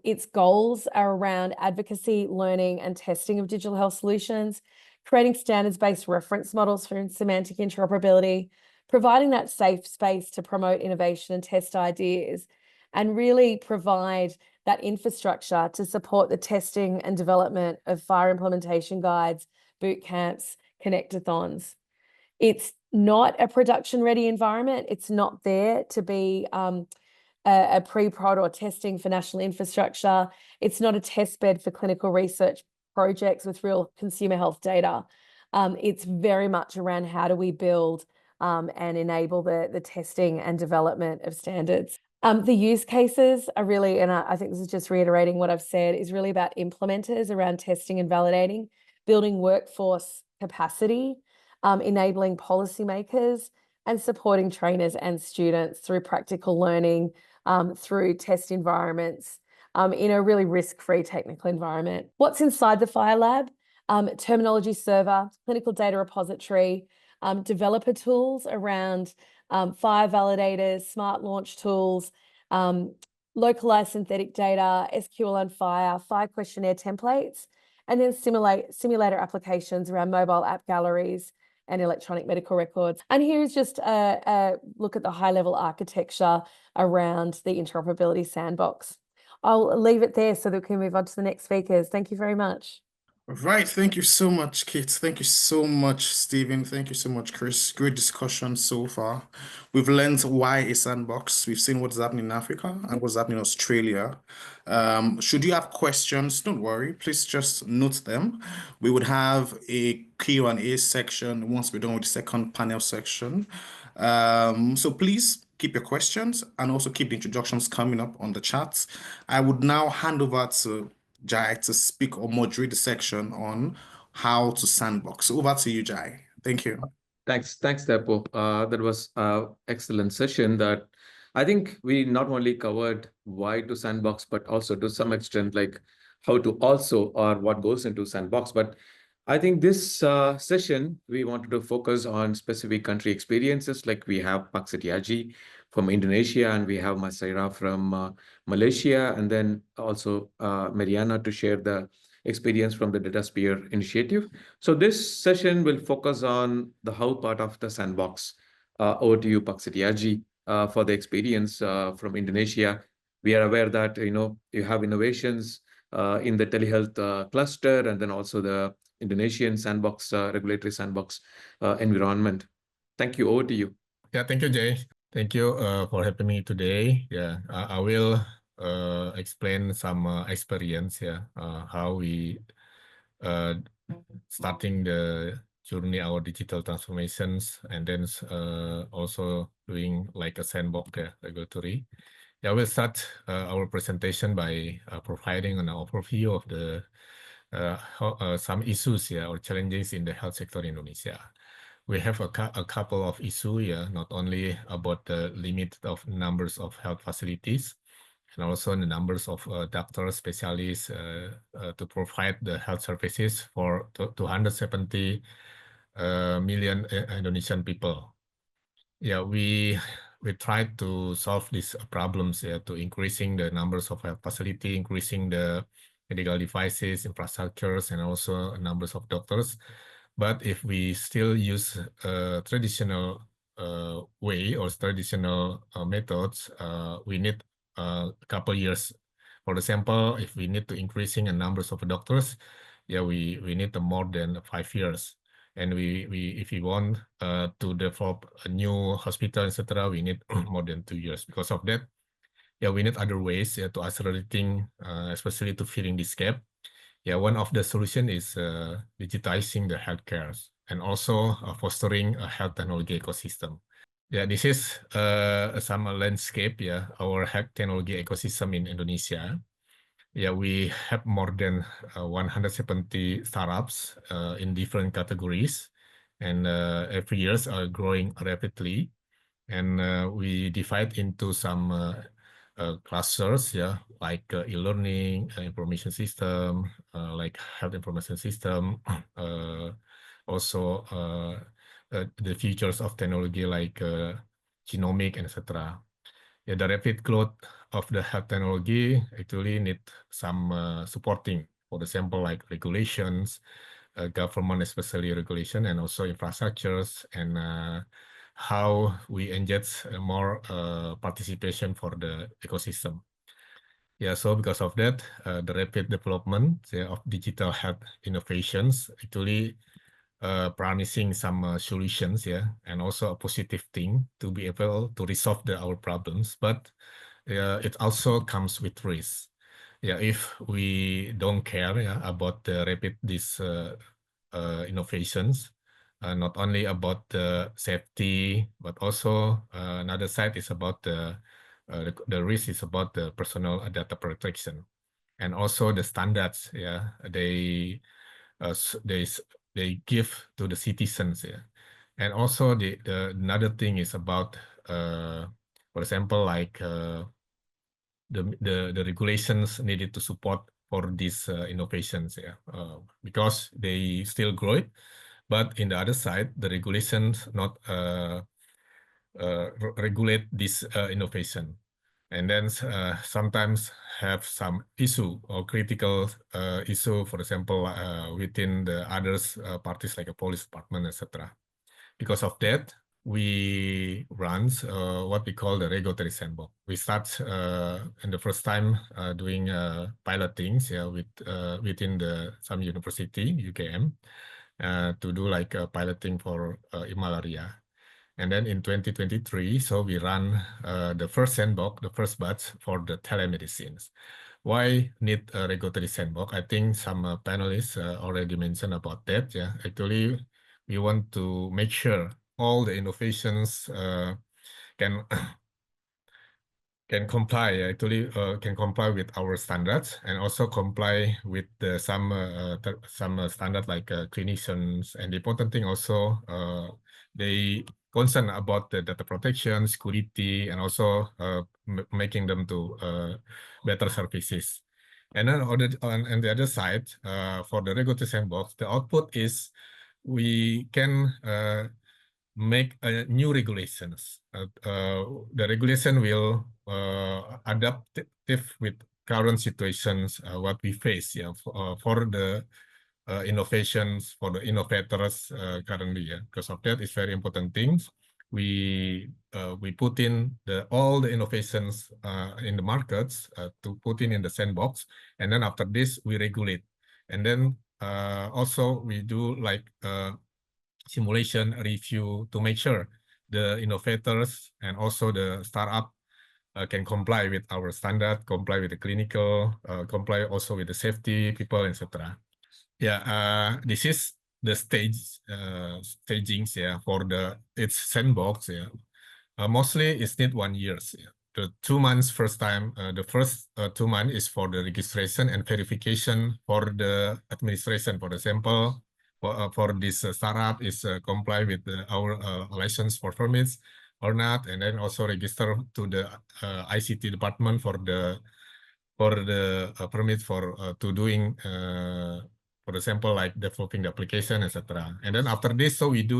Its goals are around advocacy, learning, and testing of digital health solutions, creating standards-based reference models for semantic interoperability, providing that safe space to promote innovation and test ideas, and really provide that infrastructure to support the testing and development of FHIR implementation guides, boot camps, connect-a-thons. It's not a production-ready environment. It's not there to be a pre-prod or testing for national infrastructure. It's not a test bed for clinical research projects with real consumer health data. It's very much around how do we build and enable the testing and development of standards. The use cases are really, and I think this is just reiterating what I've said, is really about implementers around testing and validating, building workforce capacity, enabling policymakers, and supporting trainers and students through practical learning, through test environments, in a really risk-free technical environment. What's inside the FHIR Lab? Terminology server, clinical data repository, developer tools around FHIR validators, smart launch tools, localized synthetic data, SQL on FHIR questionnaire templates, and then simulator applications around mobile app galleries and electronic medical records. And here's just a look at the high-level architecture around the interoperability sandbox. I'll leave it there so that we can move on to the next speakers. Thank you very much. Right. Thank you so much, Kate. Thank you so much, Stephen. Thank you so much, Chris. Great discussion so far. We've learned why a sandbox. We've seen what's happening in Africa and what's happening in Australia. Should you have questions, don't worry. Please just note them. We would have a Q&A section once we're done with the second panel section. So please keep your questions and also keep the introductions coming up on the chat. I would now hand over to Jai to speak or moderate the section on how to sandbox. Over to you, Jai. Thank you. Thanks, Depo. That was an excellent session that I think we not only covered why to sandbox, but also to some extent, like how to also or what goes into sandbox. But I think this session, we wanted to focus on specific country experiences, like we have Pak Setiaji from Indonesia, and we have Maisarah from Malaysia, and then also Mariana to share the experience from the Datasphere Initiative. So this session will focus on the how part of the sandbox. Over to you, Pak Setiaji, for the experience from Indonesia. We are aware that you have innovations in the telehealth cluster, and then also the Indonesian sandbox, regulatory sandbox environment. Thank you. Over to you. Yeah, thank you, Jay. Thank you for having me today. Yeah, I will explain some experience, how we starting the journey, our digital transformations, and then also doing like a sandbox regulatory. Yeah, we'll start our presentation by providing an overview of the some issues or challenges in the health sector in Indonesia. We have a couple of issues, not only about the limit of numbers of health facilities, and also the numbers of doctors, specialists to provide the health services for 270 million Indonesian people. Yeah, we try to solve these problems to increasing the numbers of health facility, increasing the medical devices, infrastructures, and also numbers of doctors. But if we still use traditional way or traditional methods, we need a couple years. For example, if we need to increasing the numbers of doctors, we need more than 5 years. And if we want to develop a new hospital, etc., we need more than 2 years. Because of that, we need other ways to accelerating, especially to filling this gap. Yeah, one of the solution is digitizing the healthcare. and also fostering a health technology ecosystem. Yeah, this is some landscape, yeah, our health technology ecosystem in Indonesia. Yeah, we have more than 170 startups in different categories, and every year are growing rapidly. And we divide into some clusters, yeah, like e-learning, information system, like health information system, also the features of technology like genomic, etc. Yeah, the rapid growth of the health technology actually need some supporting, for example, like regulations, government, especially regulation, and also infrastructures, and how we engage more participation for the ecosystem. Yeah, so because of that, the rapid development of digital health innovations actually promising some solutions, yeah, and also a positive thing to be able to resolve our problems. But it also comes with risks. Yeah, if we don't care, yeah, about the rapid innovations, not only about the safety, but also another side is about the risk is about the personal data protection, and also the standards. Yeah, they give to the citizens. Yeah, and also the another thing is about for example, like the regulations needed to support for these innovations, yeah, because they still grow, but in the other side, the regulations not regulate this innovation, and then sometimes have some issue or critical issue, for example, within the others parties like a police department, etc. Because of that, we run what we call the regulatory sandbox. We start in the first time doing pilot things, yeah, with within some university, UKM, to do like a piloting for malaria. And then in 2023, so we run the first sandbox, the first batch for the telemedicines. Why need a regulatory sandbox? I think some panelists already mentioned about that. Yeah, actually, we want to make sure all the innovations can actually can comply with our standards, and also comply with some standard like clinicians. And the important thing also, they concern about the data protection, security, and also making them to better services. And then on the other side, for the regulatory sandbox, the output is we can make new regulations. The regulation will adaptive with current situations what we face, yeah, for the innovations, for the innovators currently. Yeah, because of that, it's very important things. We put in all the innovations in the markets to put in the sandbox, and then after this we regulate, and then also we do like simulation review to make sure the innovators and also the startup can comply with our standard, comply with the clinical, comply also with the safety people, etc. Yeah, this is the stagings, yeah, for its sandbox. Yeah, mostly it's need 1 year. Yeah. The 2 months first time, the first 2 months is for the registration and verification for the administration. For example, for this startup is comply with our license for permits or not, and then also register to the ICT department for the permit for to doing for example like developing the application, etc. And then after this, so we do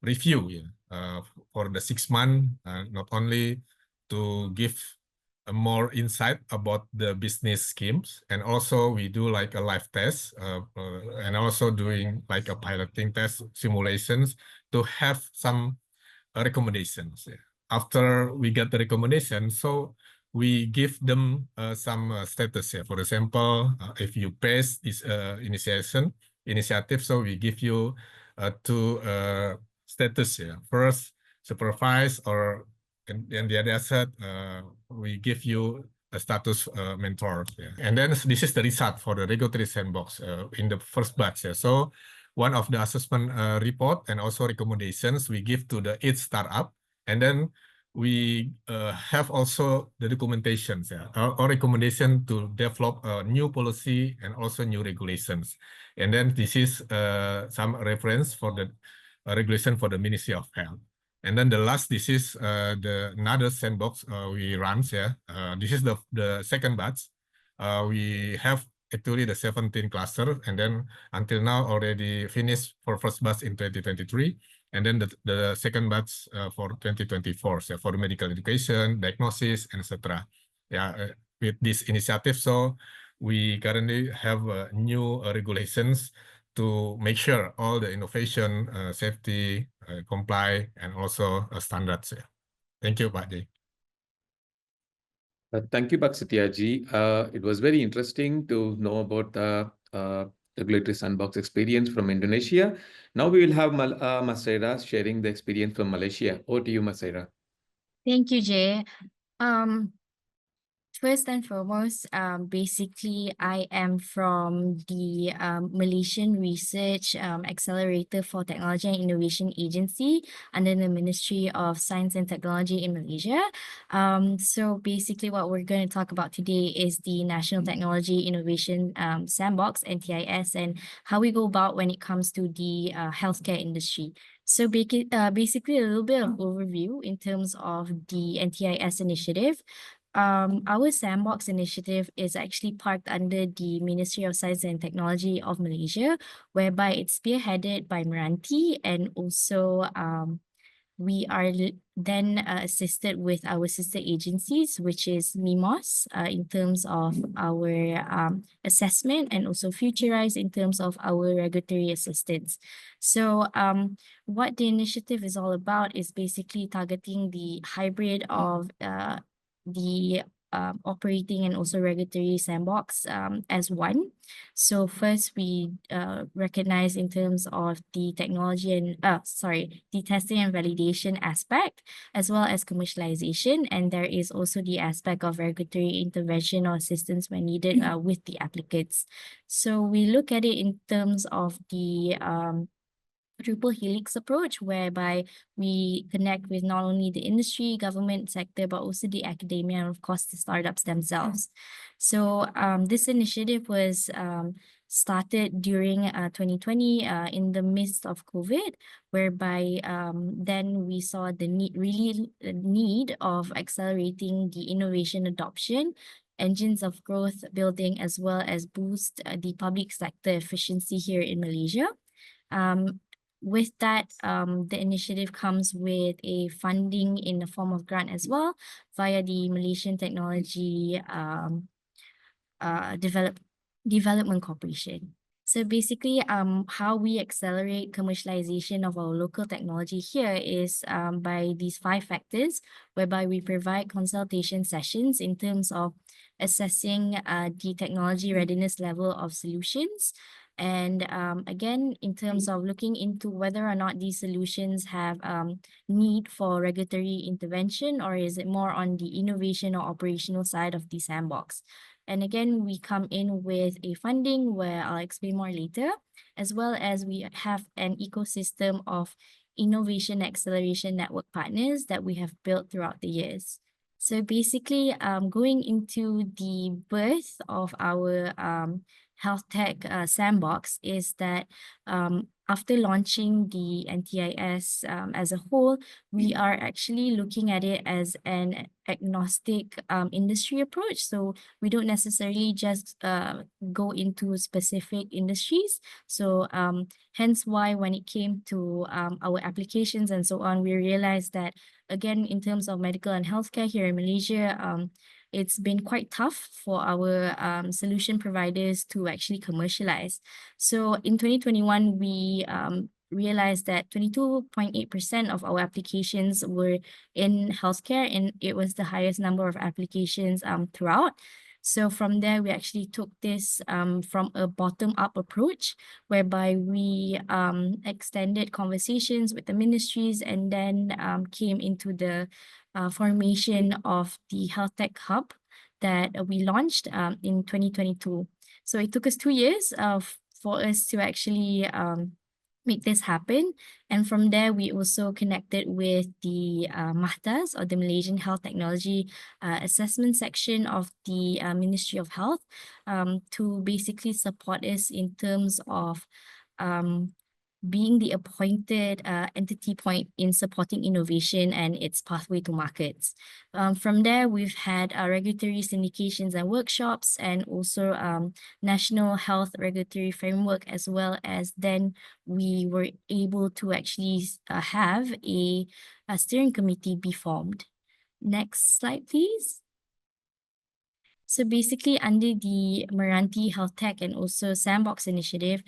review, yeah, for the 6 months, not only to give a more insight about the business schemes, and also we do like a live test, and also doing like a piloting test simulations to have some recommendations. Yeah. After we get the recommendation, so we give them some status. Yeah. For example, if you pass this initiative, so we give you two status. Yeah. First, supervise, or and the other side, we give you a status mentor. Yeah. And then this is the result for the regulatory sandbox in the first batch. Yeah. So one of the assessment report and also recommendations we give to the each startup, and then we have also the documentations, or recommendation to develop a new policy and also new regulations. And then this is some reference for the regulation for the Ministry of Health. And then the last, this is another sandbox we run. This is the second batch. We have actually the 17 cluster, and then until now already finished for first batch in 2023. And then the second batch for 2024, so for medical education, diagnosis, and etc. With this initiative, so we currently have new regulations to make sure all the innovation, safety, comply, and also standards. Thank you, Pak Jay. Thank you, Pak Setiaji. It was very interesting to know about the regulatory sandbox experience from Indonesia. Now we will have Maisarah sharing the experience from Malaysia. Over to you, Maisarah. Thank you, Jay. First and foremost, basically, I am from the Malaysian Research Accelerator for Technology and Innovation Agency under the Ministry of Science and Technology in Malaysia. So basically what we're going to talk about today is the National Technology Innovation Sandbox, NTIS, and how we go about when it comes to the healthcare industry. So basically a little bit of overview in terms of the NTIS initiative. Our Sandbox initiative is actually parked under the Ministry of Science and Technology of Malaysia, whereby it's spearheaded by Mranti, and also we are then assisted with our sister agencies, which is MIMOS, in terms of our assessment, and also Futurize in terms of our regulatory assistance. So what the initiative is all about is basically targeting the hybrid of the operating and also regulatory sandbox as one. So first we recognize in terms of the technology and the testing and validation aspect, as well as commercialization, and there is also the aspect of regulatory intervention or assistance when needed with the applicants. So we look at it in terms of the triple helix approach, whereby we connect with not only the industry, government sector, but also the academia, and of course the startups themselves. So this initiative was started during 2020 in the midst of COVID, whereby then we saw the need of accelerating the innovation adoption, engines of growth building, as well as boost the public sector efficiency here in Malaysia. With that, the initiative comes with a funding in the form of grant as well via the Malaysian Technology Development Corporation. So basically, how we accelerate commercialization of our local technology here is by these 5 factors, whereby we provide consultation sessions in terms of assessing the technology readiness level of solutions. And again, in terms of looking into whether or not these solutions have need for regulatory intervention, or is it more on the innovation or operational side of the sandbox. And again, we come in with a funding where I'll explain more later, as well as we have an ecosystem of innovation acceleration network partners that we have built throughout the years. So basically, going into the birth of our health tech sandbox is that after launching the NTIS as a whole, we are actually looking at it as an agnostic industry approach. So we don't necessarily just go into specific industries. So hence why when it came to our applications and so on, we realized that, again, in terms of medical and healthcare here in Malaysia, it's been quite tough for our solution providers to actually commercialize. So in 2021, we realized that 22.8% of our applications were in healthcare, and it was the highest number of applications throughout. So from there, we actually took this from a bottom-up approach, whereby we extended conversations with the ministries, and then came into the formation of the Health Tech Hub that we launched in 2022. So it took us 2 years for us to actually make this happen. And from there, we also connected with the MAHTAS, or the Malaysian Health Technology Assessment Section of the Ministry of Health, to basically support us in terms of being the appointed entity point in supporting innovation and its pathway to markets. From there, we've had regulatory syndications and workshops, and also national health regulatory framework, as well as then we were able to actually have a steering committee be formed. Next slide, please. So basically, under the Mranti Health Tech and also Sandbox initiative,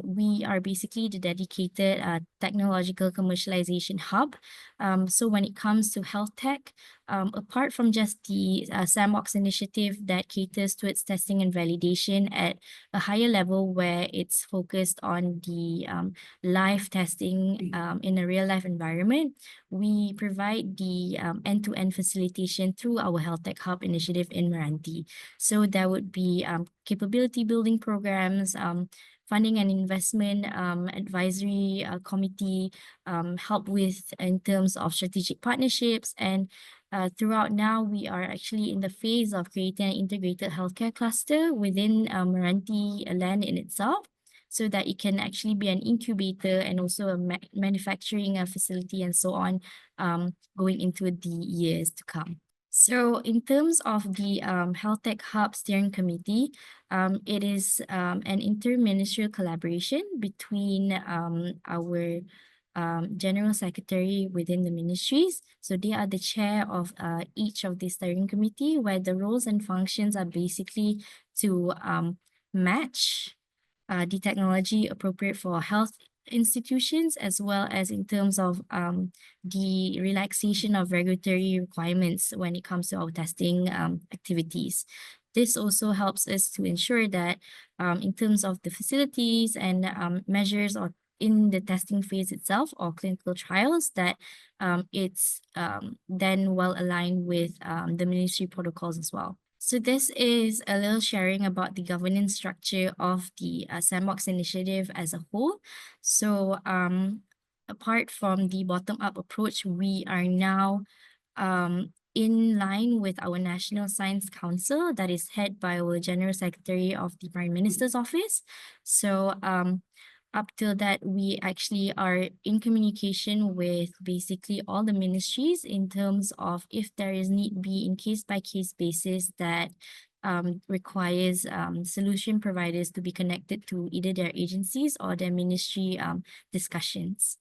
we are basically the dedicated technological commercialization hub. So when it comes to health tech, apart from just the Sandbox initiative that caters to its testing and validation at a higher level, where it's focused on the live testing in a real life environment, we provide the end-to-end facilitation through our Health Tech Hub initiative in Mranti. So there would be capability building programs, funding and investment advisory committee, help with in terms of strategic partnerships, and throughout now, we are actually in the phase of creating an integrated healthcare cluster within Mranti land in itself, so that it can actually be an incubator and also a manufacturing facility and so on, going into the years to come. So in terms of the Health Tech Hub Steering Committee, it is an interministerial collaboration between our General Secretary within the ministries. So they are the chair of each of the steering committee, where the roles and functions are basically to match the technology appropriate for health institutions, as well as in terms of the relaxation of regulatory requirements when it comes to our testing activities. This also helps us to ensure that in terms of the facilities and measures or in the testing phase itself or clinical trials, that it's then well aligned with the ministry protocols as well. So this is a little sharing about the governance structure of the Sandbox initiative as a whole. So apart from the bottom-up approach, we are now in line with our National Science Council that is headed by our General Secretary of the Prime Minister's Office. So up till that, we actually are in communication with basically all the ministries in terms of if there is need be in case-by-case basis that requires solution providers to be connected to either their agencies or their ministry discussions.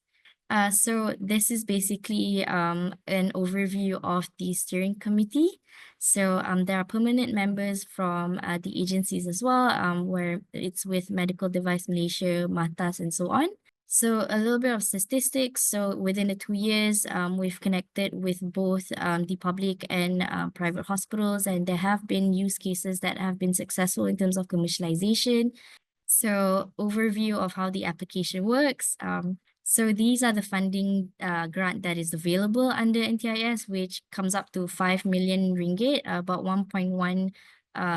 So this is basically an overview of the steering committee. So there are permanent members from the agencies as well, where it's with Medical Device Malaysia, MAHTAS, and so on. So a little bit of statistics. So within the 2 years, we've connected with both the public and private hospitals, and there have been use cases that have been successful in terms of commercialization. So overview of how the application works. So these are the funding grant that is available under NTIS, which comes up to 5 million ringgit, about 1.1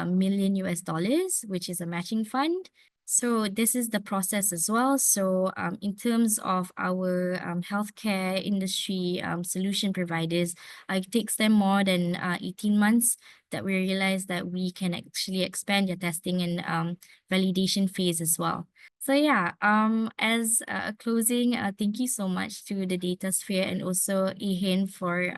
million US dollars, which is a matching fund. So this is the process as well. So in terms of our healthcare industry solution providers, it takes them more than 18 months that we realize that we can actually expand your testing and validation phase as well. So yeah, as a closing, thank you so much to the Datasphere and also EHIN for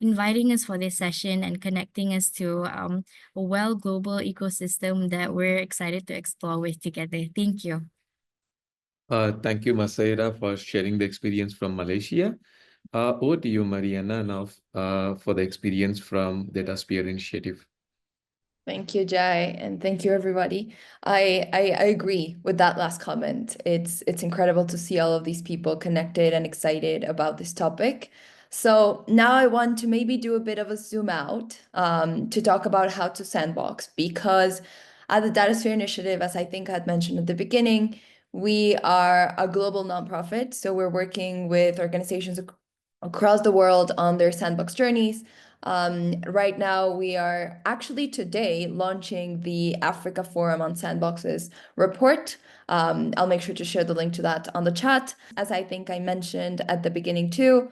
inviting us for this session and connecting us to a global ecosystem that we're excited to explore with together. Thank you. Thank you, Maisarah, for sharing the experience from Malaysia. Over to you, Mariana, now for the experience from Datasphere Initiative. Thank you, Jai, and thank you, everybody. I agree with that last comment. It's incredible to see all of these people connected and excited about this topic. So now I want to maybe do a bit of a zoom out to talk about how to sandbox, because at the Datasphere Initiative, as I think I had mentioned at the beginning, we are a global nonprofit. So we're working with organizations across the world on their sandbox journeys. Right now, we are actually today launching the Africa Forum on Sandboxes report. I'll make sure to share the link to that on the chat. As I think I mentioned at the beginning too,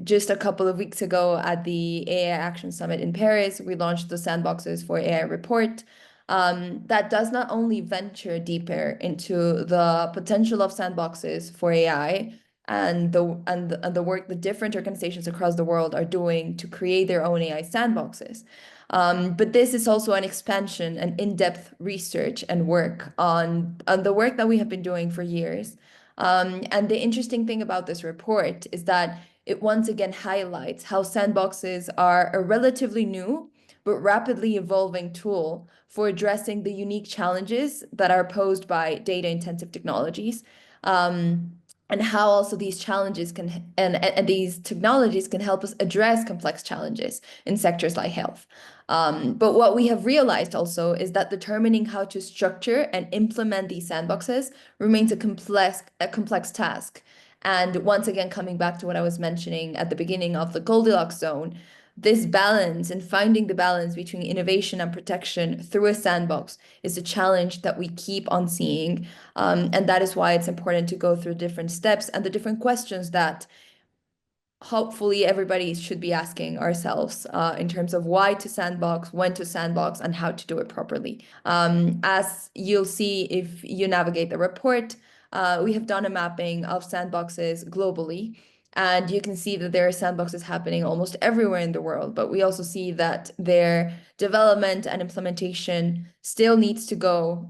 just a couple of weeks ago at the AI Action Summit in Paris, we launched the Sandboxes for AI report. That does not only venture deeper into the potential of sandboxes for AI, and the work the different organizations across the world are doing to create their own AI sandboxes. But this is also an expansion and in-depth research and work on the work that we have been doing for years. And the interesting thing about this report is that it once again highlights how sandboxes are a relatively new but rapidly evolving tool for addressing the unique challenges that are posed by data-intensive technologies. And how also these challenges can and these technologies can help us address complex challenges in sectors like health. But what we have realized also is that determining how to structure and implement these sandboxes remains a complex task. And once again, coming back to what I was mentioning at the beginning of the Goldilocks zone, this balance and finding the balance between innovation and protection through a sandbox is a challenge that we keep on seeing. And that is why it's important to go through different steps and the different questions that hopefully everybody should be asking ourselves in terms of why to sandbox, when to sandbox, and how to do it properly. As you'll see if you navigate the report, we have done a mapping of sandboxes globally. And you can see that there are sandboxes happening almost everywhere in the world, but we also see that their development and implementation still needs to go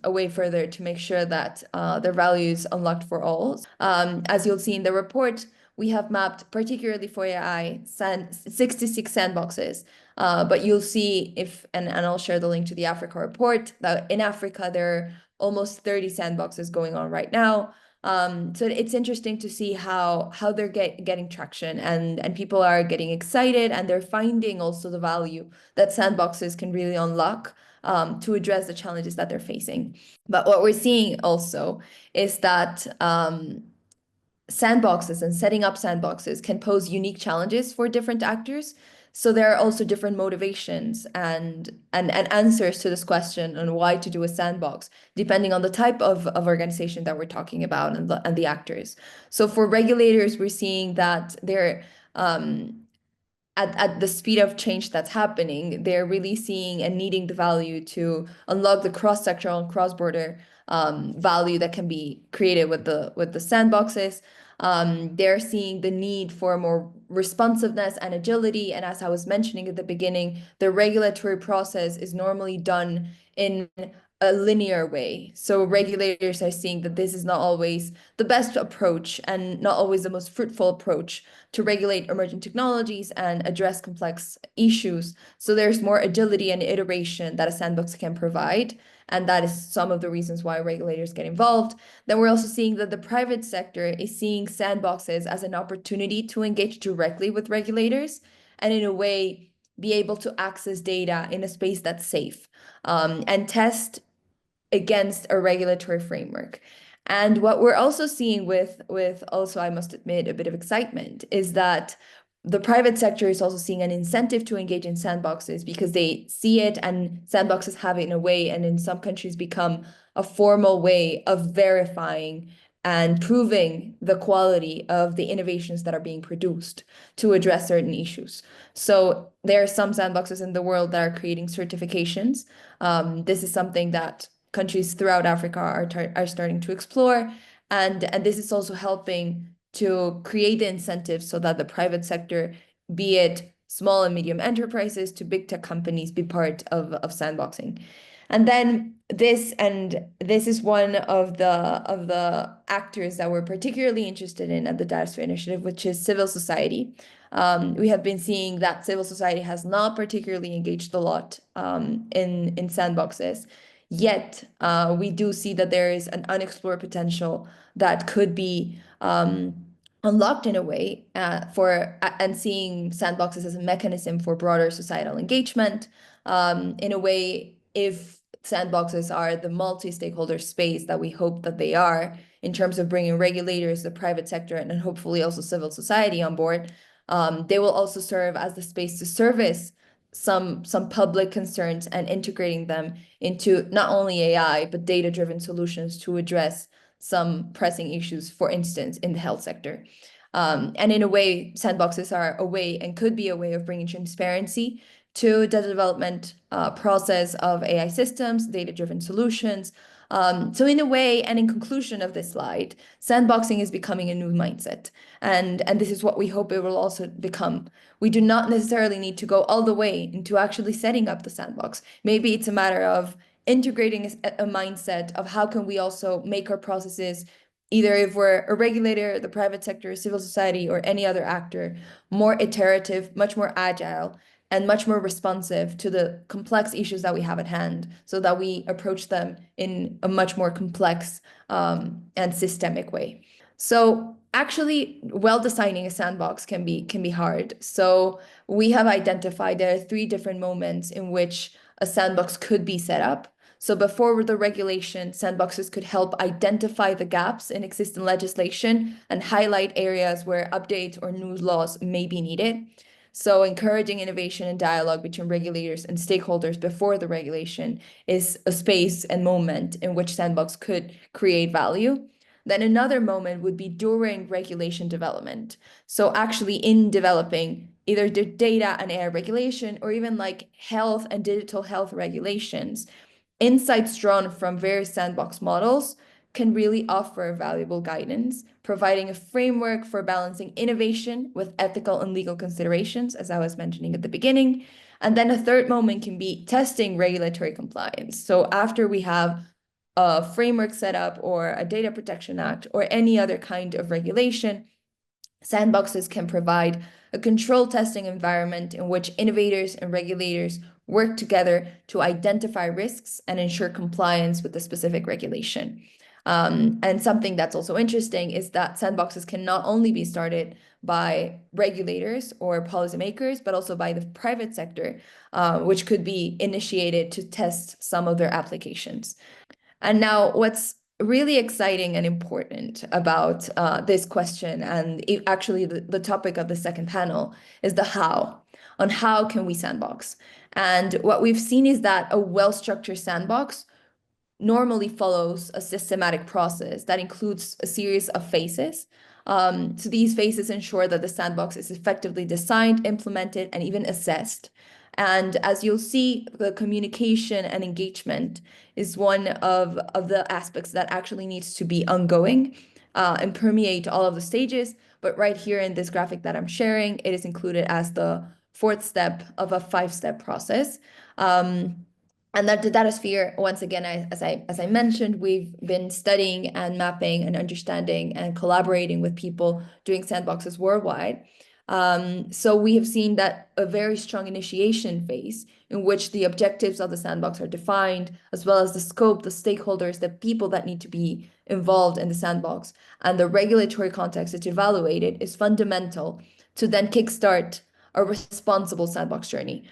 a way further to make sure that their value is unlocked for all. As you'll see in the report, we have mapped, particularly for AI, 66 sandboxes. But you'll see and I'll share the link to the Africa report, that in Africa, there are almost 30 sandboxes going on right now. So it's interesting to see how they're getting traction and people are getting excited and they're finding also the value that sandboxes can really unlock to address the challenges that they're facing. But what we're seeing also is that sandboxes and setting up sandboxes can pose unique challenges for different actors. So there are also different motivations and answers to this question on why to do a sandbox, depending on the type of organization that we're talking about and the actors. So for regulators, we're seeing that they're at the speed of change that's happening, they're really seeing and needing the value to unlock the cross-sectoral and cross-border value that can be created with the sandboxes. They're seeing the need for more responsiveness and agility. And as I was mentioning at the beginning, the regulatory process is normally done in a linear way. So regulators are seeing that this is not always the best approach and not always the most fruitful approach to regulate emerging technologies and address complex issues. So there's more agility and iteration that a sandbox can provide. And that is some of the reasons why regulators get involved. Then we're also seeing that the private sector is seeing sandboxes as an opportunity to engage directly with regulators and in a way be able to access data in a space that's safe and test against a regulatory framework. And what we're also seeing with also, I must admit, a bit of excitement is that the private sector is also seeing an incentive to engage in sandboxes because they see it and sandboxes have it in a way, and in some countries become a formal way of verifying and proving the quality of the innovations that are being produced to address certain issues. So there are some sandboxes in the world that are creating certifications. This is something that countries throughout Africa are starting to explore. And this is also helping to create the incentives so that the private sector, be it small and medium enterprises to big tech companies, be part of sandboxing. And then this is one of the actors that we're particularly interested in at the Datasphere Initiative, which is civil society. We have been seeing that civil society has not particularly engaged a lot in sandboxes. Yet we do see that there is an unexplored potential that could be unlocked in a way and seeing sandboxes as a mechanism for broader societal engagement. In a way, if sandboxes are the multi-stakeholder space that we hope that they are in terms of bringing regulators, the private sector, and hopefully also civil society on board, they will also serve as the space to service some public concerns and integrating them into not only AI, but data-driven solutions to address some pressing issues, for instance, in the health sector. And in a way, sandboxes are a way and could be a way of bringing transparency to the development process of AI systems, data-driven solutions. So in a way, and in conclusion of this slide, sandboxing is becoming a new mindset. And this is what we hope it will also become. We do not necessarily need to go all the way into actually setting up the sandbox. Maybe it's a matter of integrating a mindset of how can we also make our processes, either if we're a regulator, the private sector, civil society, or any other actor, more iterative, much more agile, and much more responsive to the complex issues that we have at hand, so that we approach them in a much more complex and systemic way. So actually, designing a sandbox can be hard. So we have identified there are 3 different moments in which a sandbox could be set up. So before the regulation, sandboxes could help identify the gaps in existing legislation and highlight areas where updates or new laws may be needed. So encouraging innovation and dialogue between regulators and stakeholders before the regulation is a space and moment in which sandbox could create value. Then another moment would be during regulation development. So actually in developing either the data and AI regulation, or even like health and digital health regulations, insights drawn from various sandbox models can really offer valuable guidance, providing a framework for balancing innovation with ethical and legal considerations, as I was mentioning at the beginning. And then a third moment can be testing regulatory compliance. So after we have a framework set up, or a Data Protection Act, or any other kind of regulation, sandboxes can provide a controlled testing environment in which innovators and regulators work together to identify risks and ensure compliance with the specific regulation. And something that's also interesting is that sandboxes can not only be started by regulators or policymakers, but also by the private sector, which could be initiated to test some of their applications. And now what's really exciting and important about this question, and actually the topic of the second panel, is the how. On how can we sandbox? And what we've seen is that a well-structured sandbox normally follows a systematic process that includes a series of phases. So these phases ensure that the sandbox is effectively designed, implemented, and even assessed. And as you'll see, the communication and engagement is one of the aspects that actually needs to be ongoing and permeate all of the stages. But right here in this graphic that I'm sharing, it is included as the 4th step of a 5-step process. And that the Datasphere, once again, as I mentioned, we've been studying and mapping and understanding and collaborating with people doing sandboxes worldwide. So we have seen that a very strong initiation phase in which the objectives of the sandbox are defined, as well as the scope, the stakeholders, the people that need to be involved in the sandbox, and the regulatory context that's evaluated, is fundamental to then kickstart a responsible sandbox journey.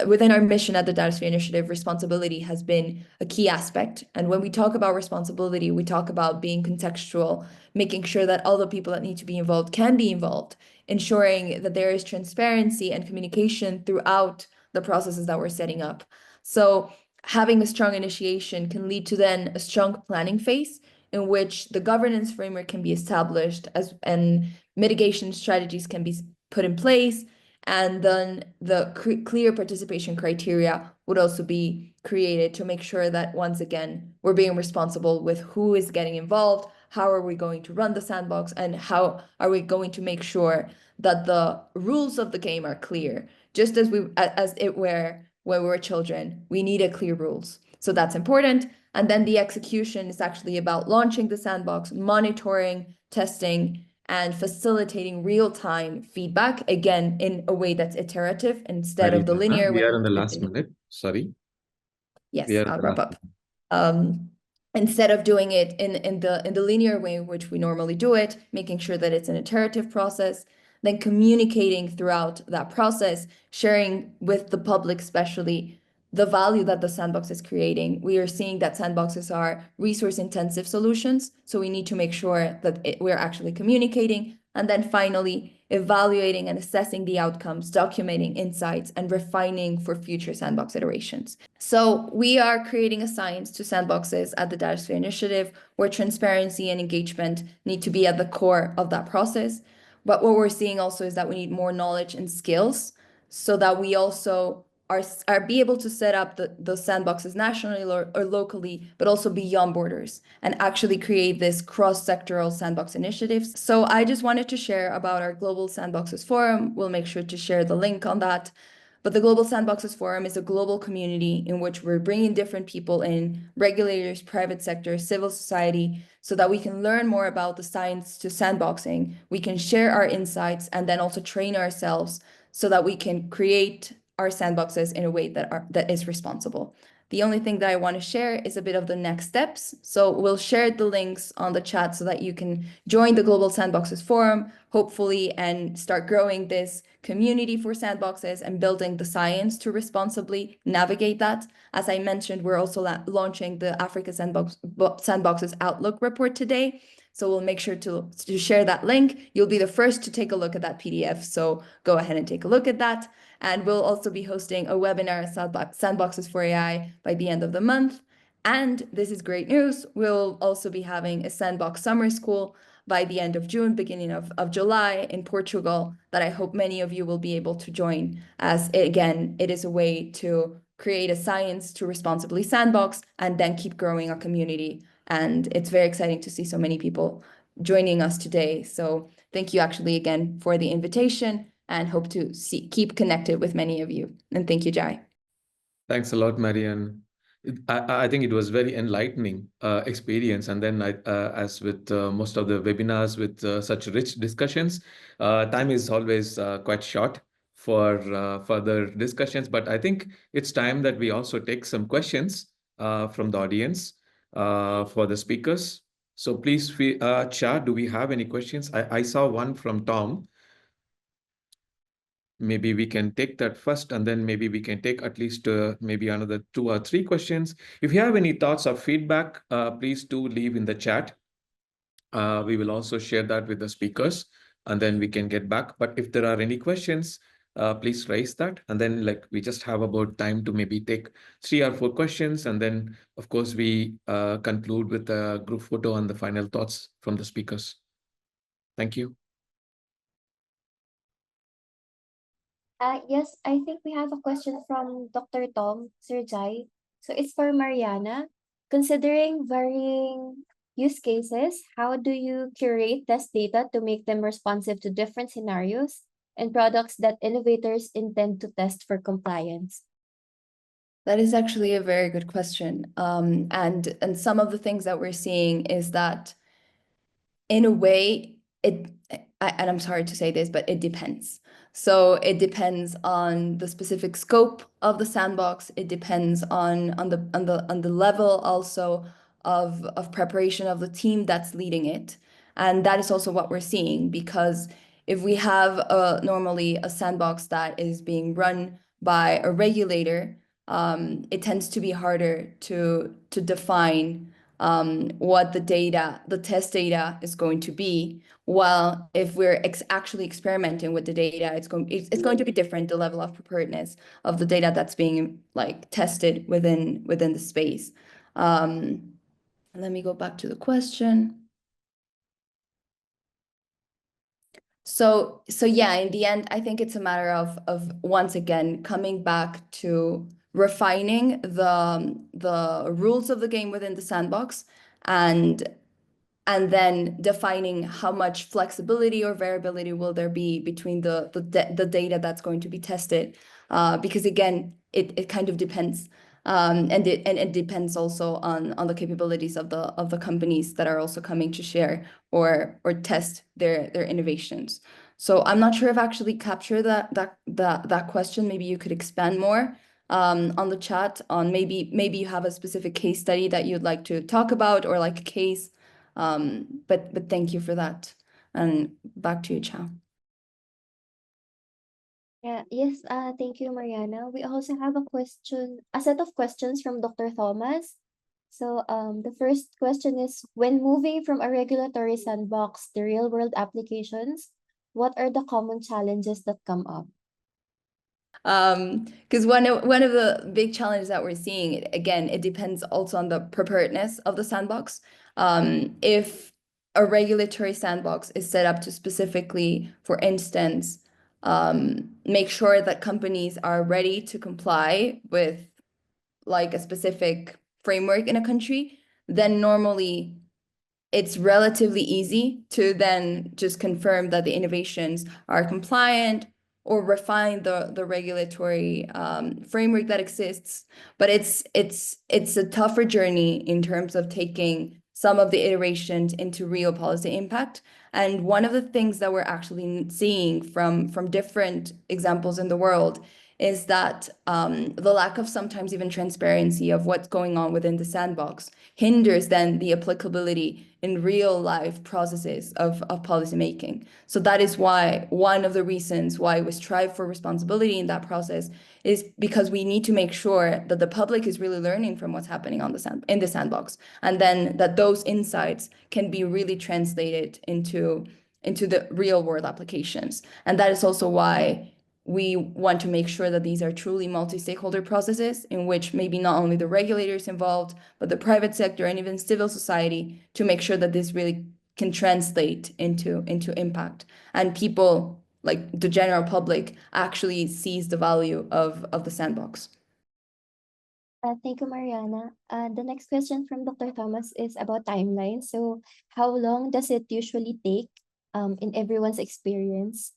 Within our mission at the Datasphere Initiative, responsibility has been a key aspect. And when we talk about responsibility, we talk about being contextual, making sure that all the people that need to be involved can be involved, ensuring that there is transparency and communication throughout the processes that we're setting up. So having a strong initiation can lead to then a strong planning phase in which the governance framework can be established and mitigation strategies can be put in place. And then the clear participation criteria would also be created to make sure that, once again, we're being responsible with who is getting involved, how are we going to run the sandbox, and how are we going to make sure that the rules of the game are clear. Just as it were when we were children, we needed clear rules. So that's important. And then the execution is actually about launching the sandbox, monitoring, testing, and facilitating real-time feedback, again, in a way that's iterative instead of the linear way. We are in the last minute. Sorry. Yes, I'll wrap up. Instead of doing it in the linear way in which we normally do it, making sure that it's an iterative process, then communicating throughout that process, sharing with the public, especially the value that the sandbox is creating. We are seeing that sandboxes are resource-intensive solutions, so we need to make sure that we're actually communicating. And then finally, evaluating and assessing the outcomes, documenting insights, and refining for future sandbox iterations. So we are creating a science to sandboxes at the Datasphere Initiative, where transparency and engagement need to be at the core of that process. But what we're seeing also is that we need more knowledge and skills so that we also are be able to set up the sandboxes nationally or locally, but also beyond borders, and actually create this cross-sectoral sandbox initiatives. So I just wanted to share about our Global Sandboxes Forum. We'll make sure to share the link on that. But the Global Sandboxes Forum is a global community in which we're bringing different people in, regulators, private sector, civil society, so that we can learn more about the science to sandboxing. We can share our insights and then also train ourselves so that we can create our sandboxes in a way that is responsible. The only thing that I want to share is a bit of the next steps. So we'll share the links on the chat so that you can join the Global Sandboxes Forum, hopefully, and start growing this community for sandboxes and building the science to responsibly navigate that. As I mentioned, we're also launching the Africa Sandboxes Outlook report today. So we'll make sure to share that link. You'll be the first to take a look at that PDF. So go ahead and take a look at that. And we'll also be hosting a webinar, Sandboxes for AI, by the end of the month. And this is great news. We'll also be having a Sandbox Summer School by the end of June, beginning of July in Portugal, that I hope many of you will be able to join, as again, it is a way to create a science to responsibly sandbox and then keep growing our community. And it's very exciting to see so many people joining us today. So thank you actually again for the invitation, and hope to keep connected with many of you. And thank you, Jai. Thanks a lot, Marianne. I think it was very enlightening experience. And then as with most of the webinars with such rich discussions, time is always quite short for further discussions. But I think it's time that we also take some questions from the audience for the speakers. So please, chat, do we have any questions? I saw one from Tom. Maybe we can take that first, and then maybe we can take at least maybe another 2 or 3 questions. If you have any thoughts or feedback, please do leave in the chat. We will also share that with the speakers, and then we can get back. But if there are any questions, please raise that. And then we just have about time to maybe take 3 or 4 questions. And then, of course, we conclude with a group photo and the final thoughts from the speakers. Thank you. Yes, I think we have a question from Dr. Tom Sirjai. So it's for Mariana. Considering varying use cases, how do you curate test data to make them responsive to different scenarios and products that innovators intend to test for compliance? That is actually a very good question. And some of the things that we're seeing is that, in a way, and I'm sorry to say this, but it depends. So it depends on the specific scope of the sandbox. It depends on the level also of preparation of the team that's leading it. And that is also what we're seeing, because if we have normally a sandbox that is being run by a regulator, it tends to be harder to define what the test data is going to be. While if we're actually experimenting with the data, it's going to be different, the level of preparedness of the data that's being tested within the space. Let me go back to the question. So yeah, in the end, I think it's a matter of once again coming back to refining the rules of the game within the sandbox, and then defining how much flexibility or variability will there be between the data that's going to be tested, because again, it kind of depends, and it depends also on the capabilities of the companies that are also coming to share or test their innovations. So I'm not sure if I actually captured that question. Maybe you could expand more on the chat on maybe you have a specific case study that you'd like to talk about, or a case. But thank you for that. And back to you, Chao. Yes, thank you, Mariana. We also have a set of questions from Dr. Thomas. So, the first question is, when moving from a regulatory sandbox to real-world applications, what are the common challenges that come up? Because one of the big challenges that we're seeing, again, it depends also on the preparedness of the sandbox. If a regulatory sandbox is set up to specifically, for instance, make sure that companies are ready to comply with like a specific framework in a country, then normally it's relatively easy to then just confirm that the innovations are compliant or refine the regulatory framework that exists. But it's a tougher journey in terms of taking some of the iterations into real policy impact. And one of the things that we're actually seeing from different examples in the world is that the lack of sometimes even transparency of what's going on within the sandbox hinders then the applicability in real life processes of policy making. So that is why one of the reasons why we strive for responsibility in that process is because we need to make sure that the public is really learning from what's happening on in the sandbox, and then that those insights can be really translated into the real world applications. And that is also why we want to make sure that these are truly multi-stakeholder processes in which maybe not only the regulators involved, but the private sector and even civil society, to make sure that this really can translate into impact, and people like the general public actually sees the value of the sandbox. Thank you, Mariana. The next question from Dr. Thomas is about timeline. So, how long does it usually take, in everyone's experience?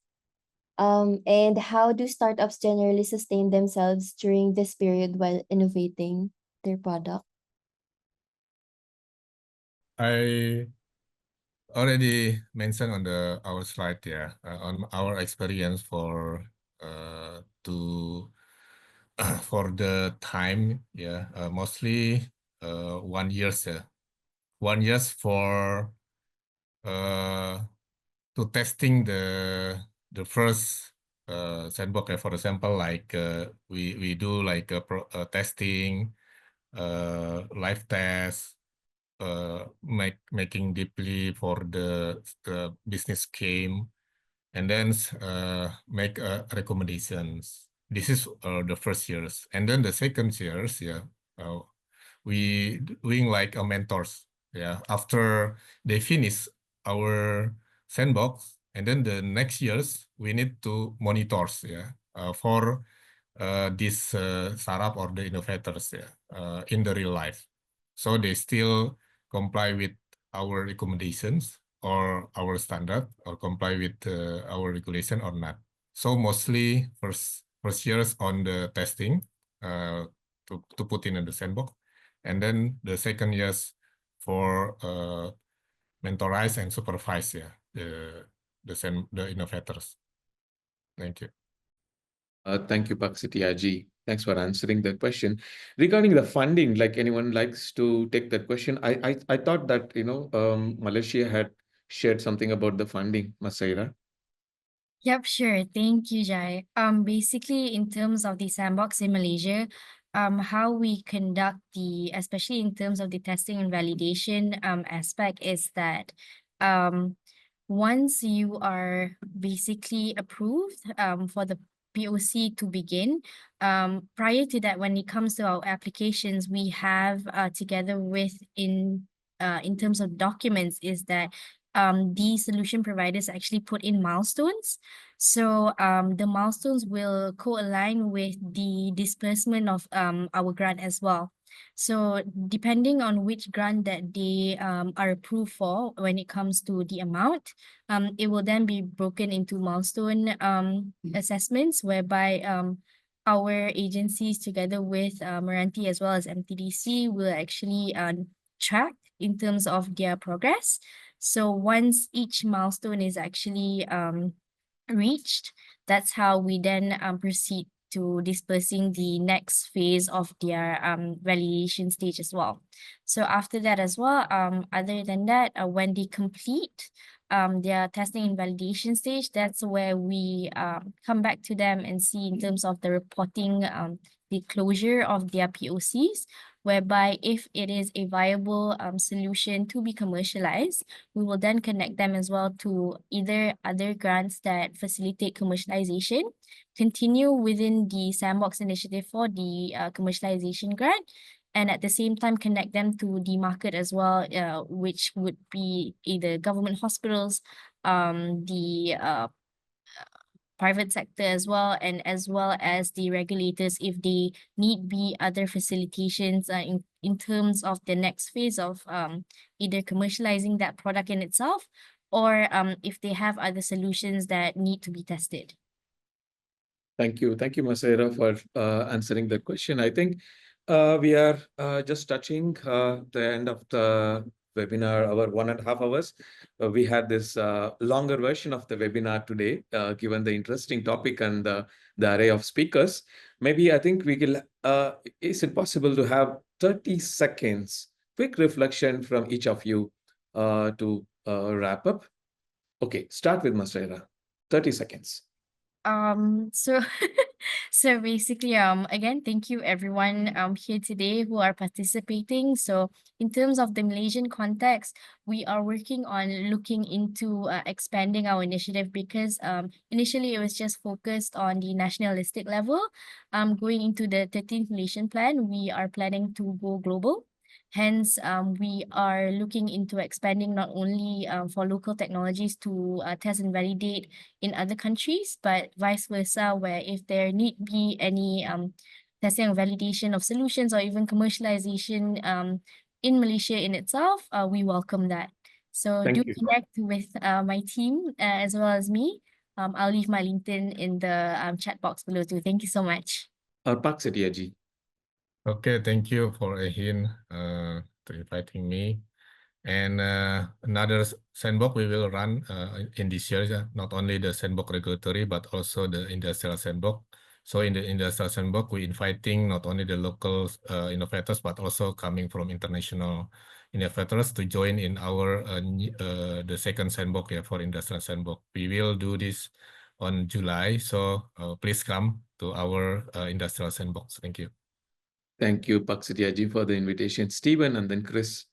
And how do startups generally sustain themselves during this period while innovating their product? I already mentioned on our slide, yeah, on our experience for for the time, yeah, mostly 1 year, 1 year for to testing the first sandbox. For example, like we do like a testing, live test, making deeply for the business game, and then make recommendations. This is the first years, and then the second years, yeah, we doing like a mentors, yeah. After they finish our sandbox, and then the next years we need to monitors, yeah, for this startup or the innovators, yeah, in the real life, so they still comply with our recommendations or our standard, or comply with our regulation or not. So mostly first years on the testing to put in the sandbox, and then the second years for mentorize and supervise, yeah, the innovators. Thank you. Thank you, Setiaji. Thanks for answering the question. Regarding the funding, like anyone likes to take that question, I thought that, Malaysia had shared something about the funding, Maisarah. Yep, sure. Thank you, Jai. Basically, in terms of the sandbox in Malaysia, how we conduct especially in terms of the testing and validation aspect, is that once you are basically approved for the POC to begin, prior to that, when it comes to our applications, we have together with in terms of documents, is that the solution providers actually put in milestones. So the milestones will co-align with the disbursement of our grant as well. So depending on which grant that they are approved for, when it comes to the amount, it will then be broken into milestone assessments, whereby our agencies together with Mranti as well as MTDC will actually track in terms of their progress. So once each milestone is actually reached, that's how we then proceed to dispersing the next phase of their validation stage as well. So after that as well, other than that, when they complete their testing and validation stage, that's where we come back to them and see in terms of the reporting, the closure of their POCs, whereby if it is a viable solution to be commercialized, we will then connect them as well to either other grants that facilitate commercialization, continue within the Sandbox initiative for the commercialization grant, and at the same time connect them to the market as well, which would be either government hospitals, the private sector as well, and as well as the regulators if they need be other facilitations in terms of the next phase of either commercializing that product in itself, or if they have other solutions that need to be tested. Thank you, Maisarah, for answering that question. I think we are just touching the end of the webinar, our 1.5 hours. We had this longer version of the webinar today, given the interesting topic and the array of speakers. Maybe I think we can, is it possible to have 30 seconds, quick reflection from each of you to wrap up? Okay, start with Maisarah, 30 seconds. So so basically, again, thank you everyone here today who are participating. So in terms of the Malaysian context, we are working on looking into expanding our initiative, because initially it was just focused on the nationalistic level. Going into the 13th Malaysian Plan, we are planning to go global. Hence, we are looking into expanding not only for local technologies to test and validate in other countries, but vice versa, where if there need be any testing and validation of solutions or even commercialization in Malaysia in itself, we welcome that. So Thank do you. connect with my team as well as me. I'll leave my LinkedIn in the chat box below too. Thank you so much. Pak Setiaji. Okay, thank you for Ehin to inviting me. And another sandbox we will run in this year, not only the sandbox regulatory, but also the industrial sandbox. So in the industrial sandbox, we're inviting not only the local innovators, but also coming from international innovators to join in our the second sandbox for industrial sandbox. We will do this on July, so please come to our industrial sandbox. Thank you. Thank you, Pak Setiaji, for the invitation. Stephen and then Chris.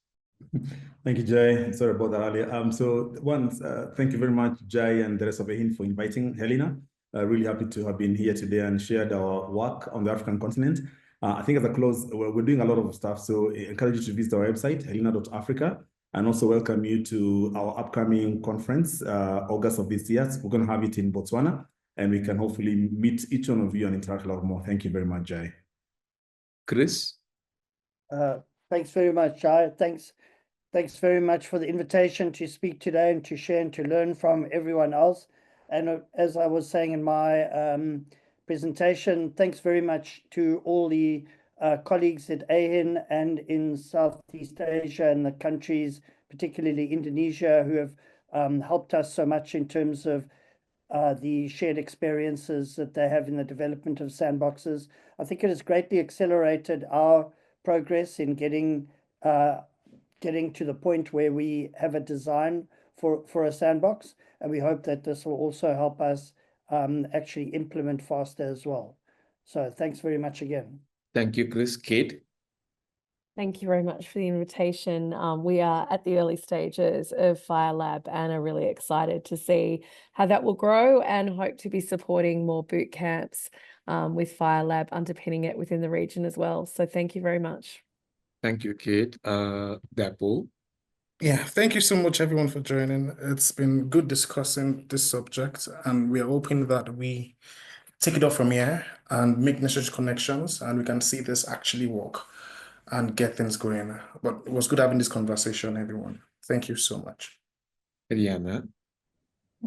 Thank you, Jai. Sorry about that earlier. So once, thank you very much, Jai and the rest of EHIN for inviting HELINA. Really happy to have been here today and shared our work on the African continent. I think as a close, we're doing a lot of stuff, so I encourage you to visit our website, helina.africa, and also welcome you to our upcoming conference, August of this year. We're going to have it in Botswana, and we can hopefully meet each one of you and interact a lot more. Thank you very much, Jai. Chris? Thanks very much, Jai. Thanks very much for the invitation to speak today and to share and to learn from everyone else. And as I was saying in my presentation, thanks very much to all the colleagues at AHIN and in Southeast Asia and the countries, particularly Indonesia, who have helped us so much in terms of the shared experiences that they have in the development of sandboxes. I think it has greatly accelerated our progress in getting to the point where we have a design for a sandbox, and we hope that this will also help us actually implement faster as well. So thanks very much again. Thank you, Chris. Kate? Thank you very much for the invitation. We are at the early stages of FHIR Lab and are really excited to see how that will grow, and hope to be supporting more boot camps with FHIR Lab underpinning it within the region as well. So thank you very much. Thank you, Kate. Dapo? Yeah, thank you so much, everyone, for joining. It's been good discussing this subject, and we are hoping that we take it off from here and make necessary connections, and we can see this actually work and get things going. But it was good having this conversation, everyone. Thank you so much. Mariana?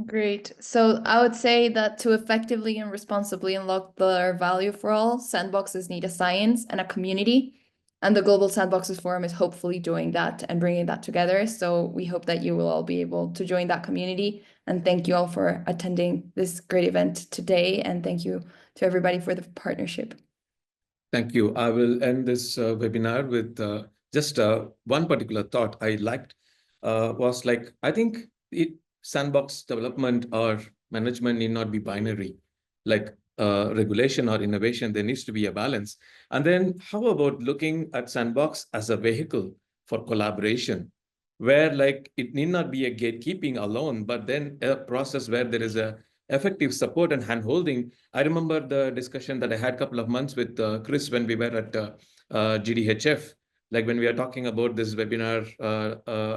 Great. So I would say that to effectively and responsibly unlock their value for all, sandboxes need a science and a community. And the Global Sandboxes Forum is hopefully doing that and bringing that together. So we hope that you will all be able to join that community. And thank you all for attending this great event today. And thank you to everybody for the partnership. Thank you. I will end this webinar with just one particular thought I liked was like, I think sandbox development or management need not be binary, like regulation or innovation. There needs to be a balance. And then how about looking at Sandbox as a vehicle for collaboration, where like it need not be a gatekeeping alone, but then a process where there is a effective support and handholding. I remember the discussion that I had a couple of months with Chris when we were at GDHF, like when we are talking about this webinar,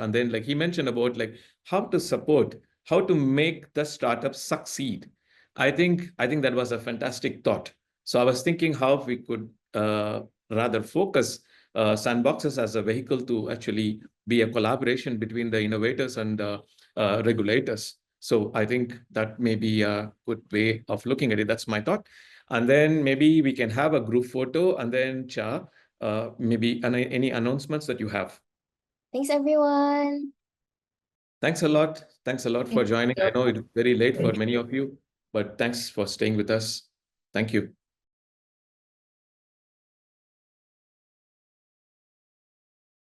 and then like he mentioned about like how to support, how to make the startup succeed. I think that was a fantastic thought. So I was thinking how we could rather focus Sandboxes as a vehicle to actually be a collaboration between the innovators and regulators. So I think that may be a good way of looking at it. That's my thought. And then maybe we can have a group photo, and then Cha, maybe any announcements that you have. Thanks, everyone. Thanks a lot. Thanks a lot for joining. I know it's very late for many of you, but thanks for staying with us. Thank you.